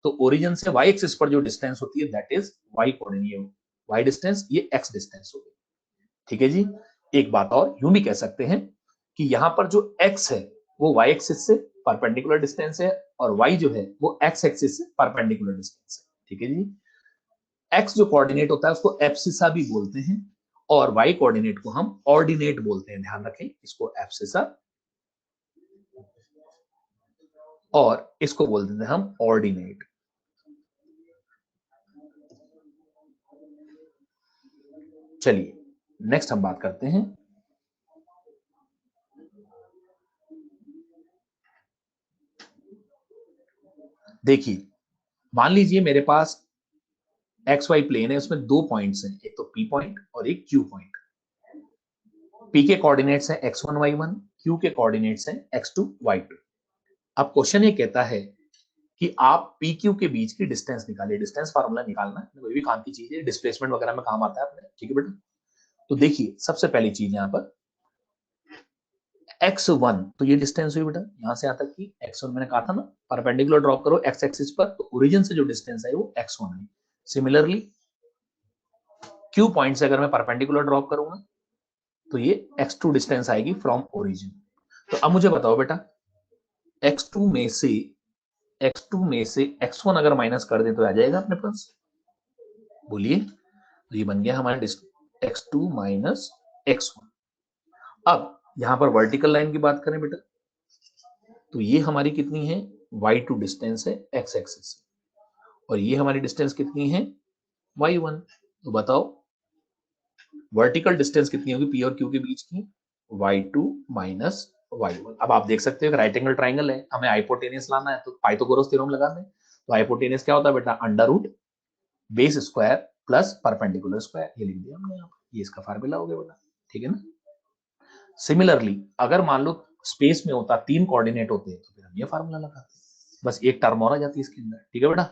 तो ओरिजिन से y एक्सिस पर जो डिस्टेंस होती है that is y coordinate. y distance, ये x डिस्टेंस हो गई। ठीक है जी। एक बात और यूं भी कह सकते हैं कि यहाँ पर जो x है वो y एक्सिस से परपेंडिकुलर डिस्टेंस है, और y जो है वो x एक्सिस से परपेंडिकुलर डिस्टेंस है। ठीक है जी। x जो कोऑर्डिनेट होता है उसको एब्सिसा भी बोलते हैं, और y कोऑर्डिनेट को हम ऑर्डिनेट बोलते हैं। ध्यान रखें, इसको एब्सिसा और इसको बोल देते हैं हम ऑर्डिनेट। चलिए नेक्स्ट हम बात करते हैं देखिए मान लीजिए मेरे पास एक्स वाई प्लेन है, उसमें दो पॉइंट्स हैं, एक तो पी पॉइंट और एक क्यू पॉइंट। पी के कोऑर्डिनेट्स हैं x1 y1, क्यू के कोऑर्डिनेट्स हैं x2 y2। अब क्वेश्चन ये कहता है कि आप पी क्यू के बीच की डिस्टेंस निकालिए। डिस्टेंस फार्मूला निकालना है, कोई भी काम की चीज है, डिस्प्लेसमेंट वगैरह में काम आता है अपने, ठीक है बेटा। तो देखिए सबसे पहली चीज यहाँ पर x1, तो ये डिस्टेंस हुई बेटा यहां से यहां तक की x1, मैंने कहा था ना परपेंडिकुलर ड्रॉप करो x एक्सिस पर, तो ओरिजिन से जो डिस्टेंस है वो x1 है। सिमिलरली क्यू पॉइंट से अगर मैं परपेंडिकुलर ड्रॉप करूंगा तो ये x2 डिस्टेंस आएगी फ्रॉम ओरिजिन। तो अब मुझे बताओ बेटा x2 में से x1 अगर माइनस कर दे तो आ जाएगा अपने पास, बोलिए। तो ये बन गया हमारा x2 माइनस x1। अब यहां पर वर्टिकल लाइन की बात करें बेटा, तो ये हमारी कितनी है, y2 डिस्टेंस है x एक्सिस, और ये हमारी डिस्टेंस कितनी है y1। तो बताओ वर्टिकल डिस्टेंस कितनी होगी p और q के बीच की, y2 माइनस y1। अब आप देख सकते हो राइट एंगल ट्राइंगल है, हमें हाइपोटेनियस लाना है, तो पाइथागोरस थ्योरम लगा दें। तो हाइपोटेनियस क्या होता है बेटा, under root base square plus perpendicular square, ये लिख दिया हमने यहाँ, ये इसका फार्मूला हो गया बेटा, ठीक है ना। सिमिलरली अगर मान लो स्पेस में होता, तीन कोऑर्डिनेट होते तो फिर हम ये फार्मूला लगाते, बस एक टर्म और आ जाती है इसके अंदर, ठीक है बेटा।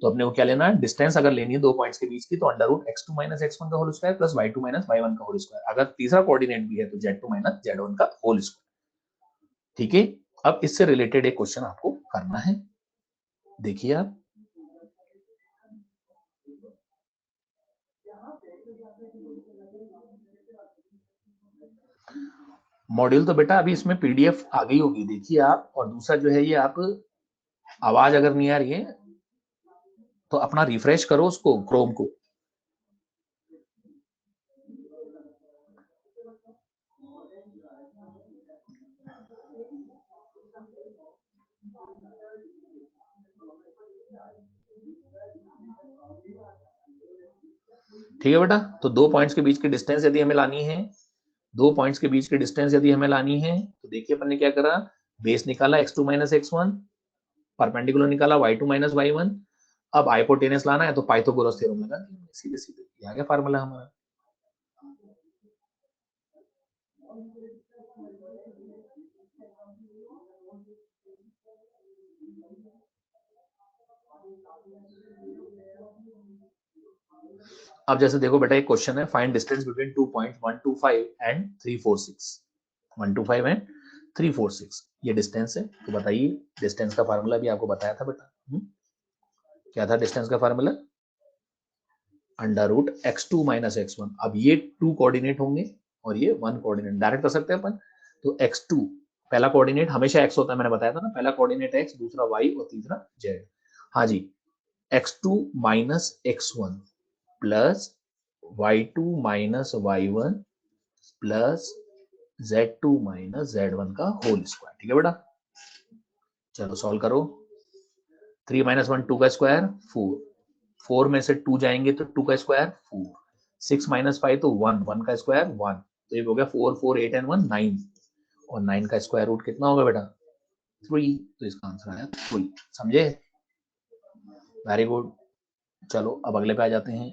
तो अपने को क्या लेना है, डिस्टेंस अगर लेनी है दो पॉइंट्स के बीच की, तो under root x2 minus x1 का whole square plus y2 minus y1 का होल स्क्वायर। अगर तीसरा कोऑर्डिनेट भी है तो z2 माइनस z1 का होल स्क्वायर, ठीक है। अब इससे रिलेटेड एक क्वेश्चन आपको करना है, देखिए आप, मॉड्यूल तो बेटा अभी इसमें पीडीएफ आ गई होगी, देखिए आप। और दूसरा जो है ये आप, आवाज अगर नहीं आ रही है तो अपना रिफ्रेश करो उसको, क्रोम को। ठीक है बेटा, तो दो पॉइंट्स के बीच की डिस्टेंस यदि हमें लानी है, दो पॉइंट्स के बीच की डिस्टेंस यदि हमें लानी है, तो देखिए अपन ने क्या करा, बेस निकाला x2 माइनस x1, परपेंडिकुलर निकाला y2 माइनस y1। अब हाइपोटेनस लाना है तो पाइथागोरस थ्योरम लगा दिया, सीधे सीधे ये आ गया फार्मूला हमारा। अब जैसे देखो बेटा एक क्वेश्चन है, find distance between 2 points 125 and 346, 125 and 346 ये डिस्टेंस है। तो बताइए डिस्टेंस का फार्मूला भी आपको बताया था बेटा, क्या था डिस्टेंस का formula, under root x2 minus x1। अब ये टू कोऑर्डिनेट होंगे और ये वन कोऑर्डिनेट, डायरेक्ट कर सकते हैं अपन। तो x2 पहला कोऑर्डिनेट हमेशा x होता है, मैंने बताया था ना, पहला कोऑर्डिनेट x, दूसरा y और तीसरा z। हाँ जी, x2 minus x1 plus y2 minus y1 plus z2 minus z1 का होल स्क्वायर, ठीक है बेटा। चलो सॉल्व करो, 3 माइनस 1 2 का स्क्वायर 4, 4 में से 2 जाएंगे तो 2 का स्क्वायर 4, 6 माइनस 5 तो 1, 1 का स्क्वायर 1, तो ये हो गया 4 4 8 एंड 1 9, और 9 का स्क्वायर रूट कितना होगा बेटा 3, तो इसका आंसर आया 3, समझे, वेरी गुड। चलो अब अगले पे आ जाते हैं,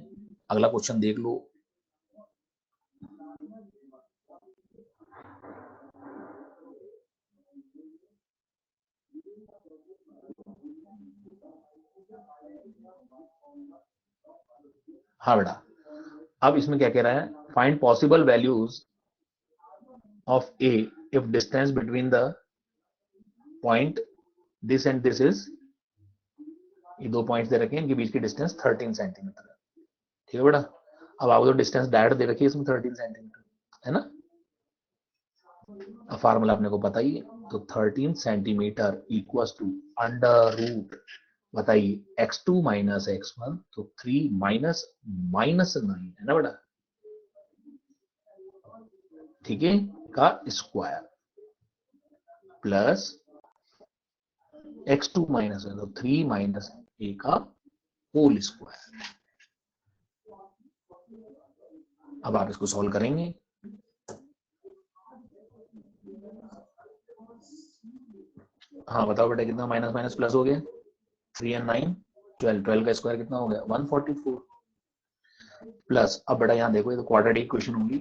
अगला क्वेश्चन देख लो। हाँ बेटा, अब इसमें क्या कह रहा है, find possible values of A if distance between the point this and this is, ये दो पॉइंट्स दे रखे हैं, इनके बीच की डिस्टेंस 13 सेंटीमीटर है, ठीक है बेटा। अब आपको तो डिस्टेंस डायरेक्ट दे रखी है इसमें 13 सेंटीमीटर, है ना। अब फार्मूला अपने को पता ही है, तो 13 centimetre equals to under root, बताइए x2 माइनस x1, तो 3 माइनस माइनस 9 है ना बेटा, ठीक है, का स्क्वायर प्लस x2 माइनस है तो 3 माइनस a का होल स्क्वायर। अब आप इसको सॉल्व करेंगे, हाँ बताओ बेटा कितना माइनस माइनस प्लस हो गया, 3 and 9 12, 12 का स्क्वायर कितना हो गया 144 प्लस, अब बेटा यहाँ देखो ये तो क्वाड्रेटिक इक्वेशन होगी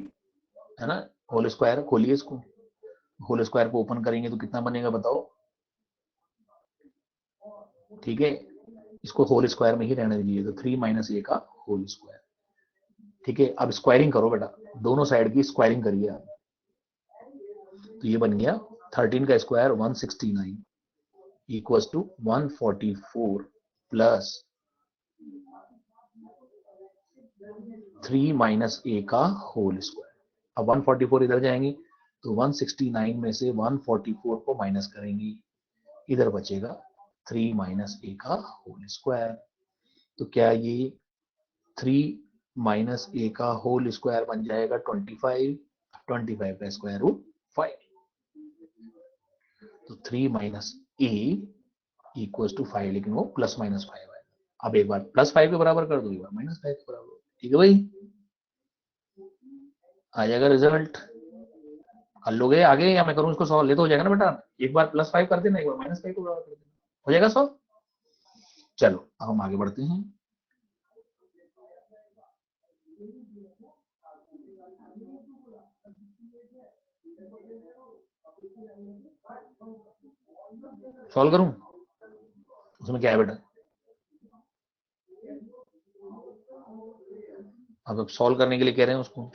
है ना, होल स्क्वायर, खोलिए इसको, होल स्क्वायर को ओपन करेंगे तो कितना बनेगा बताओ, ठीक है, इसको होल स्क्वायर में ही रहने दीजिए, तो 3 माइनस ए का होल स्क्वायर, ठीक है। अब स्क्वायरिंग करो बेटा, दोनों साइड की स्क्वायरिंग करिए आप, तो ये बन गया 13 का square 169 equals to 144 plus 3 minus A का होल स्क्वायर। अब 144 इधर जाएंगे तो 169 में से 144 को माइनस करेंगे, इधर बचेगा 3 माइनस ए का होल स्क्वायर। तो क्या ये 3 माइनस ए का होल स्क्वायर बन जाएगा 25, 25 का स्क्वायर रूट 5, तो 3 माइनस ए इक्वल्स टू 5, लेकिन वो प्लस माइनस 5 है। अब एक बार प्लस 5 के बराबर कर दो, एक बार माइनस 5 के बराबर, ठीक है भाई, आ जाएगा रिजल्ट। कर लोगे आगे या मैं करूं इसको सॉल्व, ले तो हो जाएगा ना बेटा, एक बार प्लस 5 कर देना, एक बार माइनस 5 को बराबर कर देना, हो जाएगा सॉल्व। चलो अब हम आगे बढ़ते हैं। सॉल्व करूं, उसमें क्या है बेटा, अब सॉल्व करने के लिए कह रहे हैं उसको,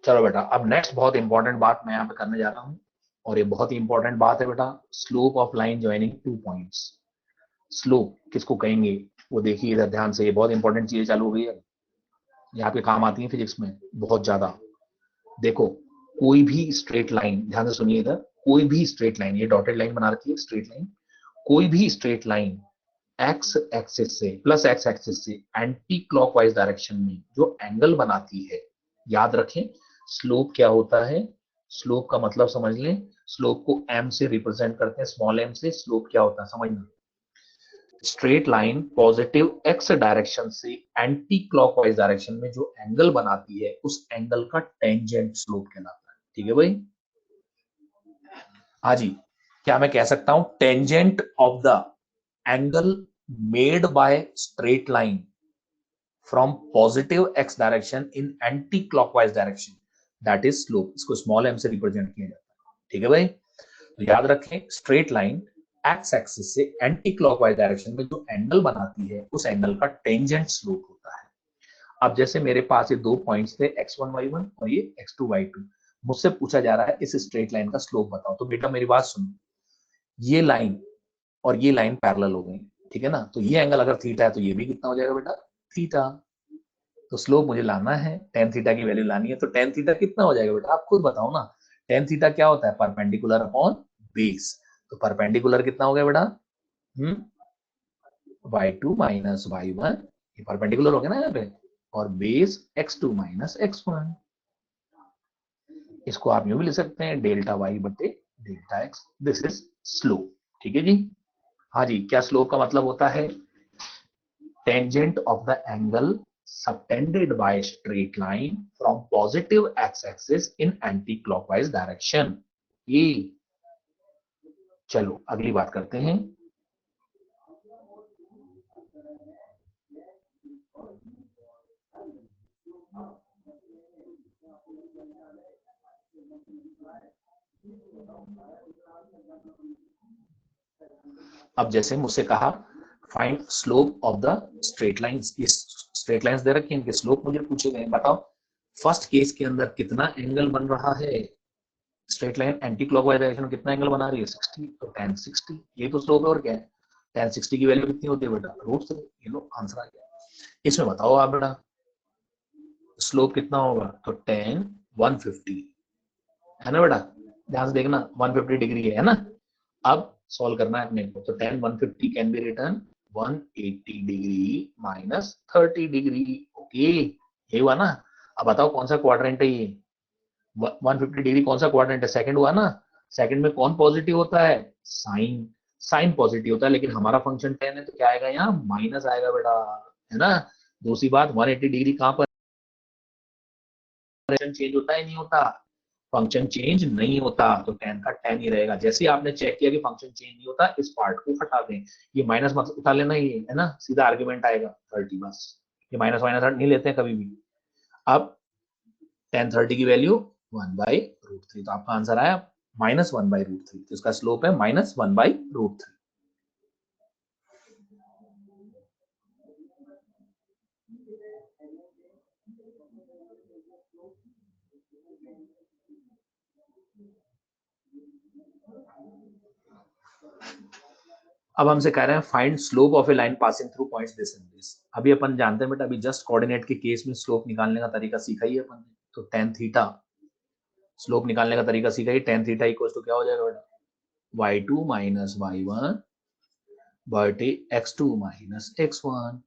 चलो बेटा अब नेक्स्ट बहुत इंपॉर्टेंट बात मैं यहाँ पे करने जा रहा हूँ, और ये बहुत ही इंपॉर्टेंट बात है बेटा, slope of line joining 2 points. Slope किसको कहेंगे वो देखिए इधर ध्यान से, ये बहुत इंपॉर्टेंट चीजें चालू हो गई है, ये आपके काम आती है फिजिक्स में बहुत ज्यादा। देखो कोई भी स्ट्रेट लाइन, ध्यान से सुनिए इधर, कोई भी स्ट्रेट लाइन, ये डॉटेड लाइन बना रखी है स्ट्रेट लाइन, कोई भी स्ट्रेट लाइन एक्स एक्सिस से प्लस एक्स एक्सिस से एंटी क्लॉकवाइज डायरेक्शन में जो एंगल बनाती है, याद रखें स्लोप क्या होता है, स्लोप का मतलब समझ लें, स्लोप को एम से रिप्रेजेंट करते हैं, स्मॉल एम से। स्लोप क्या होता है समझना, straight line positive x direction से एंटी क्लॉकवाइज डायरेक्शन में जो एंगल बनाती है उस एंगल का टेंजेंट स्लोप कहलाता है, ठीक है भाई। हाँ जी, क्या मैं कह सकता हूं tangent of the angle made by straight line from positive x direction in anti clockwise direction, that is slope, इसको स्मॉल एम से रिप्रेजेंट किया जाता है, ठीक है भाई। तो याद रखें स्ट्रेट लाइन एक्स एक्सिस से एंटी क्लॉकवाइज डायरेक्शन में जो एंगल बनाती है उस एंगल का टेंजेंट स्लोप होता है। अब जैसे मेरे पास ये 2 पॉइंट्स थे x1 y1 और ये x2 y2, मुझसे पूछा जा रहा है इस स्ट्रेट लाइन का स्लोप बताओ, तो बेटा मेरी बात सुनो, ये लाइन और ये लाइन पैरेलल हो गई, ठीक है ना, तो ये एंगल अगर थीटा है तो ये भी कितना हो जाएगा बेटा थीटा, तो स्लोप मुझे लाना है, टेन थीटा की वैल्यू लानी है, तो टेन थीटा कितना हो जाएगा बेटा आप खुद बताओ ना, टेन थीटा क्या होता है परपेंडिकुलर अपॉन बेस, तो परपेंडिकुलर कितना हो गया बेटा y2 माइनस y1, ये परपेंडिकुलर हो गया ना यहाँ पे, और बेस x2 माइनस x1, इसको आप यूं भी लिख सकते हैं डेल्टा y बटे delta x, this is slope, ठीक है जी। हाँ जी, क्या स्लोप का मतलब होता है tangent of the angle subtended by straight line from positive x-axis in anti-clockwise direction। ये चलो अगली बात करते हैं, अब जैसे मुझसे कहा find slope of the straight lines, ये स्ट्रेट लाइंस दे रखी है, इनके स्लोप मुझे पूछे गए। बताओ फर्स्ट केस के अंदर कितना एंगल बन रहा है, straight line anti clockwise direction में कितना एंगल बना रही है 60, तो tan 60 ये तो स्लोप है। और क्या है tan 60 की वैल्यू कितनी होती है बेटा √3। ये लो आंसर आ गया। इसमें बताओ आप बेटा स्लोप कितना होगा, तो tan 150 है ना बेटा, ध्यान से देखना 150 डिग्री है ना। अब सॉल्व करना है अपने को, तो tan 150 can be return 180 degree minus 30 degree. Okay ये हुआ ना। अब बताओ कौन सा क्वाड्रेंट है ये, 150 डिग्री कौन सा क्वाड्रेंट है, सेकंड हुआ ना। सेकंड में कौन पॉजिटिव होता है, साइन, साइन पॉजिटिव होता है, लेकिन हमारा फंक्शन 10 है तो क्या आएगा यहाँ माइनस आएगा बेटा, है ना। दूसरी बात 180 डिग्री कहां पर चेंज होता है नहीं होता, फंक्शन चेंज नहीं होता, तो 10 का 10 ही रहेगा। जैसे आपने चेक किया कि फंक्शन चेंज नहीं होता, इस पार्ट को हटा दें, ये माइनस मत उठा लेना, ये है ना सीधा आर्ग्यूमेंट आएगा 30 बस, ये माइनस माइनस नहीं लेते हैं कभी भी। अब tan 30 की वैल्यू 1/√3, तो आपका आंसर आया -1/√3, तो इसका स्लोप है -1/√3। अब हमसे कह रहे हैं find slope of A line passing through points this and this. अभी अपन जानते हैं बेटा, अभी जस्ट कोऑर्डिनेट के केस में स्लोप निकालने का तरीका सीखा ही है अपन ने, तो tan थीटा स्लोप निकालने का तरीका सीखा ही। tan थीटा इक्वल्स टू क्या हो जाएगा बेटा, y2 माइनस y1 बटे x2 माइनस x1।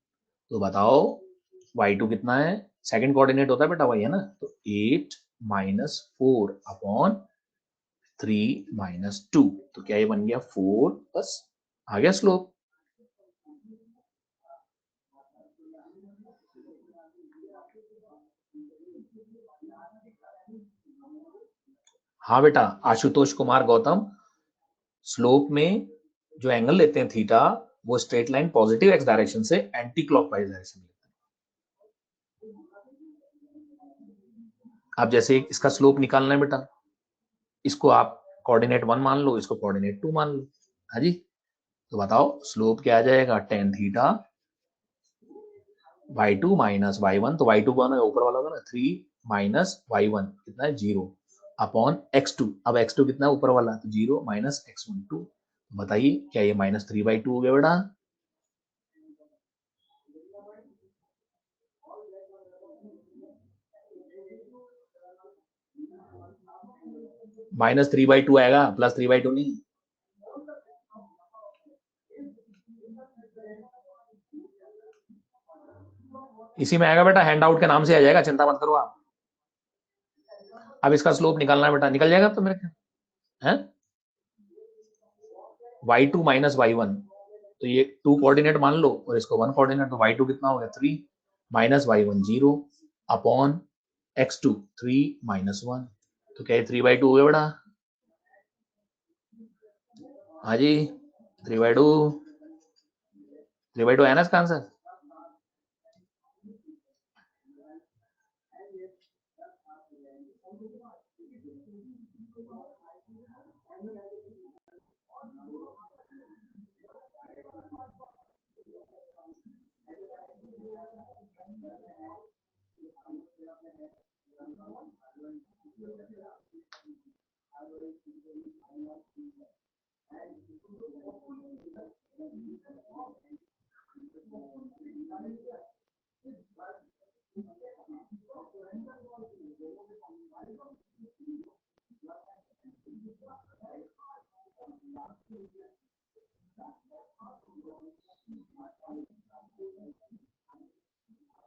तो बताओ y2 कितना है, सेकंड कोऑर्डिनेट होता है बेटा y है ना, तो 8 माइनस 4 अपॉन 3 माइनस 2, तो क्या ये बन गया 4, बस आ गया स्लोप। हाँ बेटा आशुतोष कुमार गौतम, स्लोप में जो एंगल लेते हैं थीटा, वो straight line positive x direction से एंटी क्लॉकवाइज डायरेक्शन लेते हैं। अब जैसे इसका स्लोप निकालना है बेटा, इसको आप कोऑर्डिनेट 1 मान लो, इसको कोऑर्डिनेट 2 मान लो, हाँ जी। तो बताओ स्लोप क्या आ जाएगा, tan theta y2 minus y1, तो y2 कौन है ऊपर वाला होगा ना, 3 माइनस y1 कितना है 0 अपॉन x2, अब x2 कितना है ऊपर वाला, तो 0 माइनस x1 2। बताइए क्या ये -3/2 हो गया बेटा, -3/2 आएगा, +3/2 नहीं। इसी में आएगा बेटा, हैंड आउट के नाम से आ जाएगा, चिंता मत करो आप। अब इसका स्लोप निकालना है बेटा, निकल जाएगा तो मेरे हैं y2 माइनस y1, तो ये 2 कोऑर्डिनेट मान लो और इसको 1 कोऑर्डिनेट, तो y2 कितना हो गया 3 minus y1 0 upon x2 3 minus 1, तो क्या ये 3/2 हो गया बेटा, हाँ जी 3/2, 3/2 है ना इसका आंसर।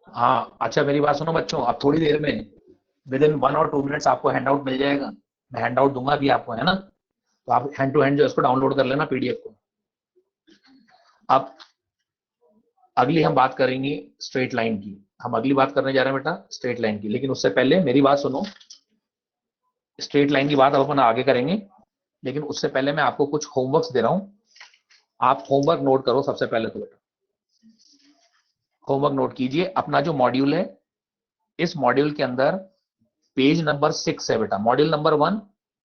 हाँ अच्छा मेरी बात सुनो बच्चों, अब थोड़ी देर में विद इन 1 और 2 मिनट्स आपको हैंड आउट मिल जाएगा, मैं हैंड आउट दूंगा भी आपको, है ना। तो आप हैंड टू हैंड जो इसको डाउनलोड कर लेना पीडीएफ को। अब अगली हम बात करेंगे स्ट्रेट लाइन की, हम अगली बात करने जा रहे हैं बेटा स्ट्रेट लाइन की, लेकिन उससे पहले मेरी बात सुनो, स्ट्रेट लाइन की बात अब अपन आगे करेंगे, लेकिन उससे पहले मैं आपको कुछ होमवर्क्स दे रहा हूं, आप होमवर्क नोट करो सबसे पहले तो बेटा, होमवर्क नोट कीजिए। अपना जो मॉड्यूल है, इस मॉड्यूल के अंदर पेज नंबर 6 है बेटा, मॉड्यूल नंबर 1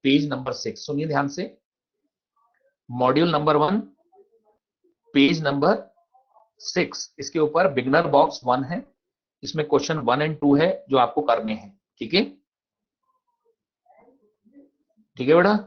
पेज नंबर 6, सुनिए ध्यान से, मॉड्यूल नंबर 1 पेज नंबर 6 इसके ऊपर बिगनर बॉक्स 1 है, इसमें क्वेश्चन 1 एंड 2 है जो आपको करने हैं। ठीक है, ठीक है बेटा।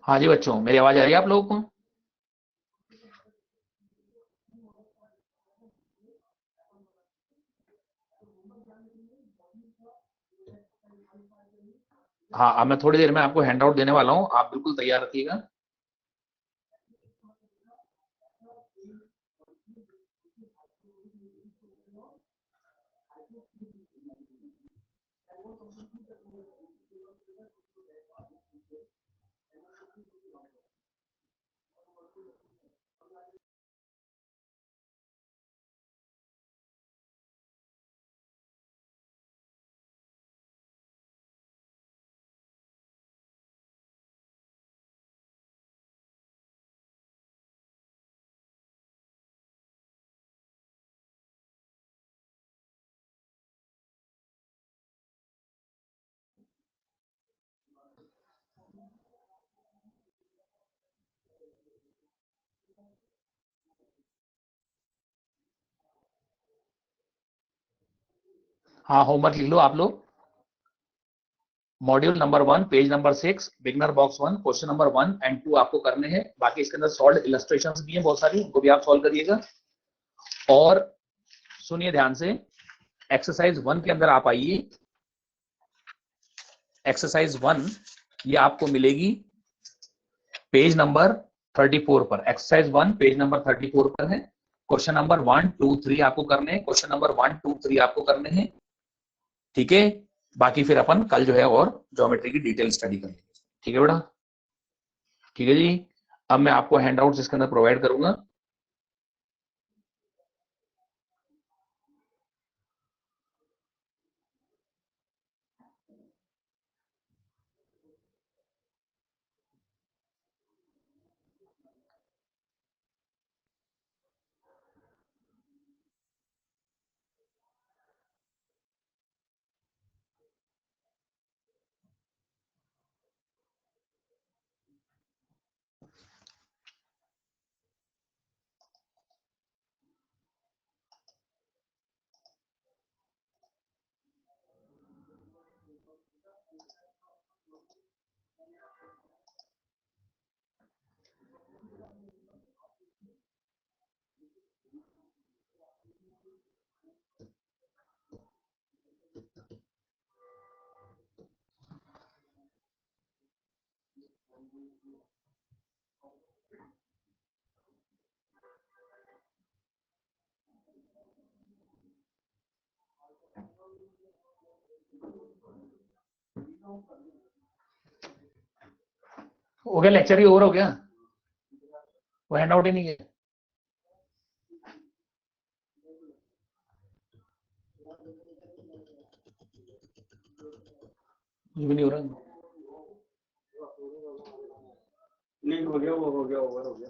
हाँ जी बच्चों, मेरी आवाज आ रही है आप लोगों को? हाँ, अब मैं थोड़ी देर में आपको हैंड आउट देने वाला हूँ, आप बिल्कुल तैयार रखिएगा। हाँ, होमवर्क लिख लो आप लोग। Module number 1 page number 6 beginner box 1 question number 1 and 2 आपको करने हैं। बाकी इसके अंदर सॉल्व इलस्ट्रेशंस भी हैं बहुत सारी, उनको भी आप सॉल्व करिएगा। और सुनिए ध्यान से, एक्सरसाइज 1 के अंदर आप आइए। एक्सरसाइज 1 ये आपको मिलेगी पेज नंबर 34 पर। एक्सरसाइज 1 पेज नंबर 34 पर है। क्वेश्चन नंबर 1 2 3 आपको करने हैं। क्वेश्चन नंबर 1 2 3 आपको करने हैं। ठीक है, बाकी फिर अपन कल जो है और ज्योमेट्री की डिटेल स्टडी करेंगे। ठीक है बेटा, ठीक है जी। अब मैं आपको हैंडआउट्स इसके अंदर प्रोवाइड करूंगा। हो गया लेक्चर ही ओवर हो गया, वो हैंड आउट ही नहीं है। ये भी नहीं हो रहा। नहीं हो गया, वो हो गया, ओवर हो गया।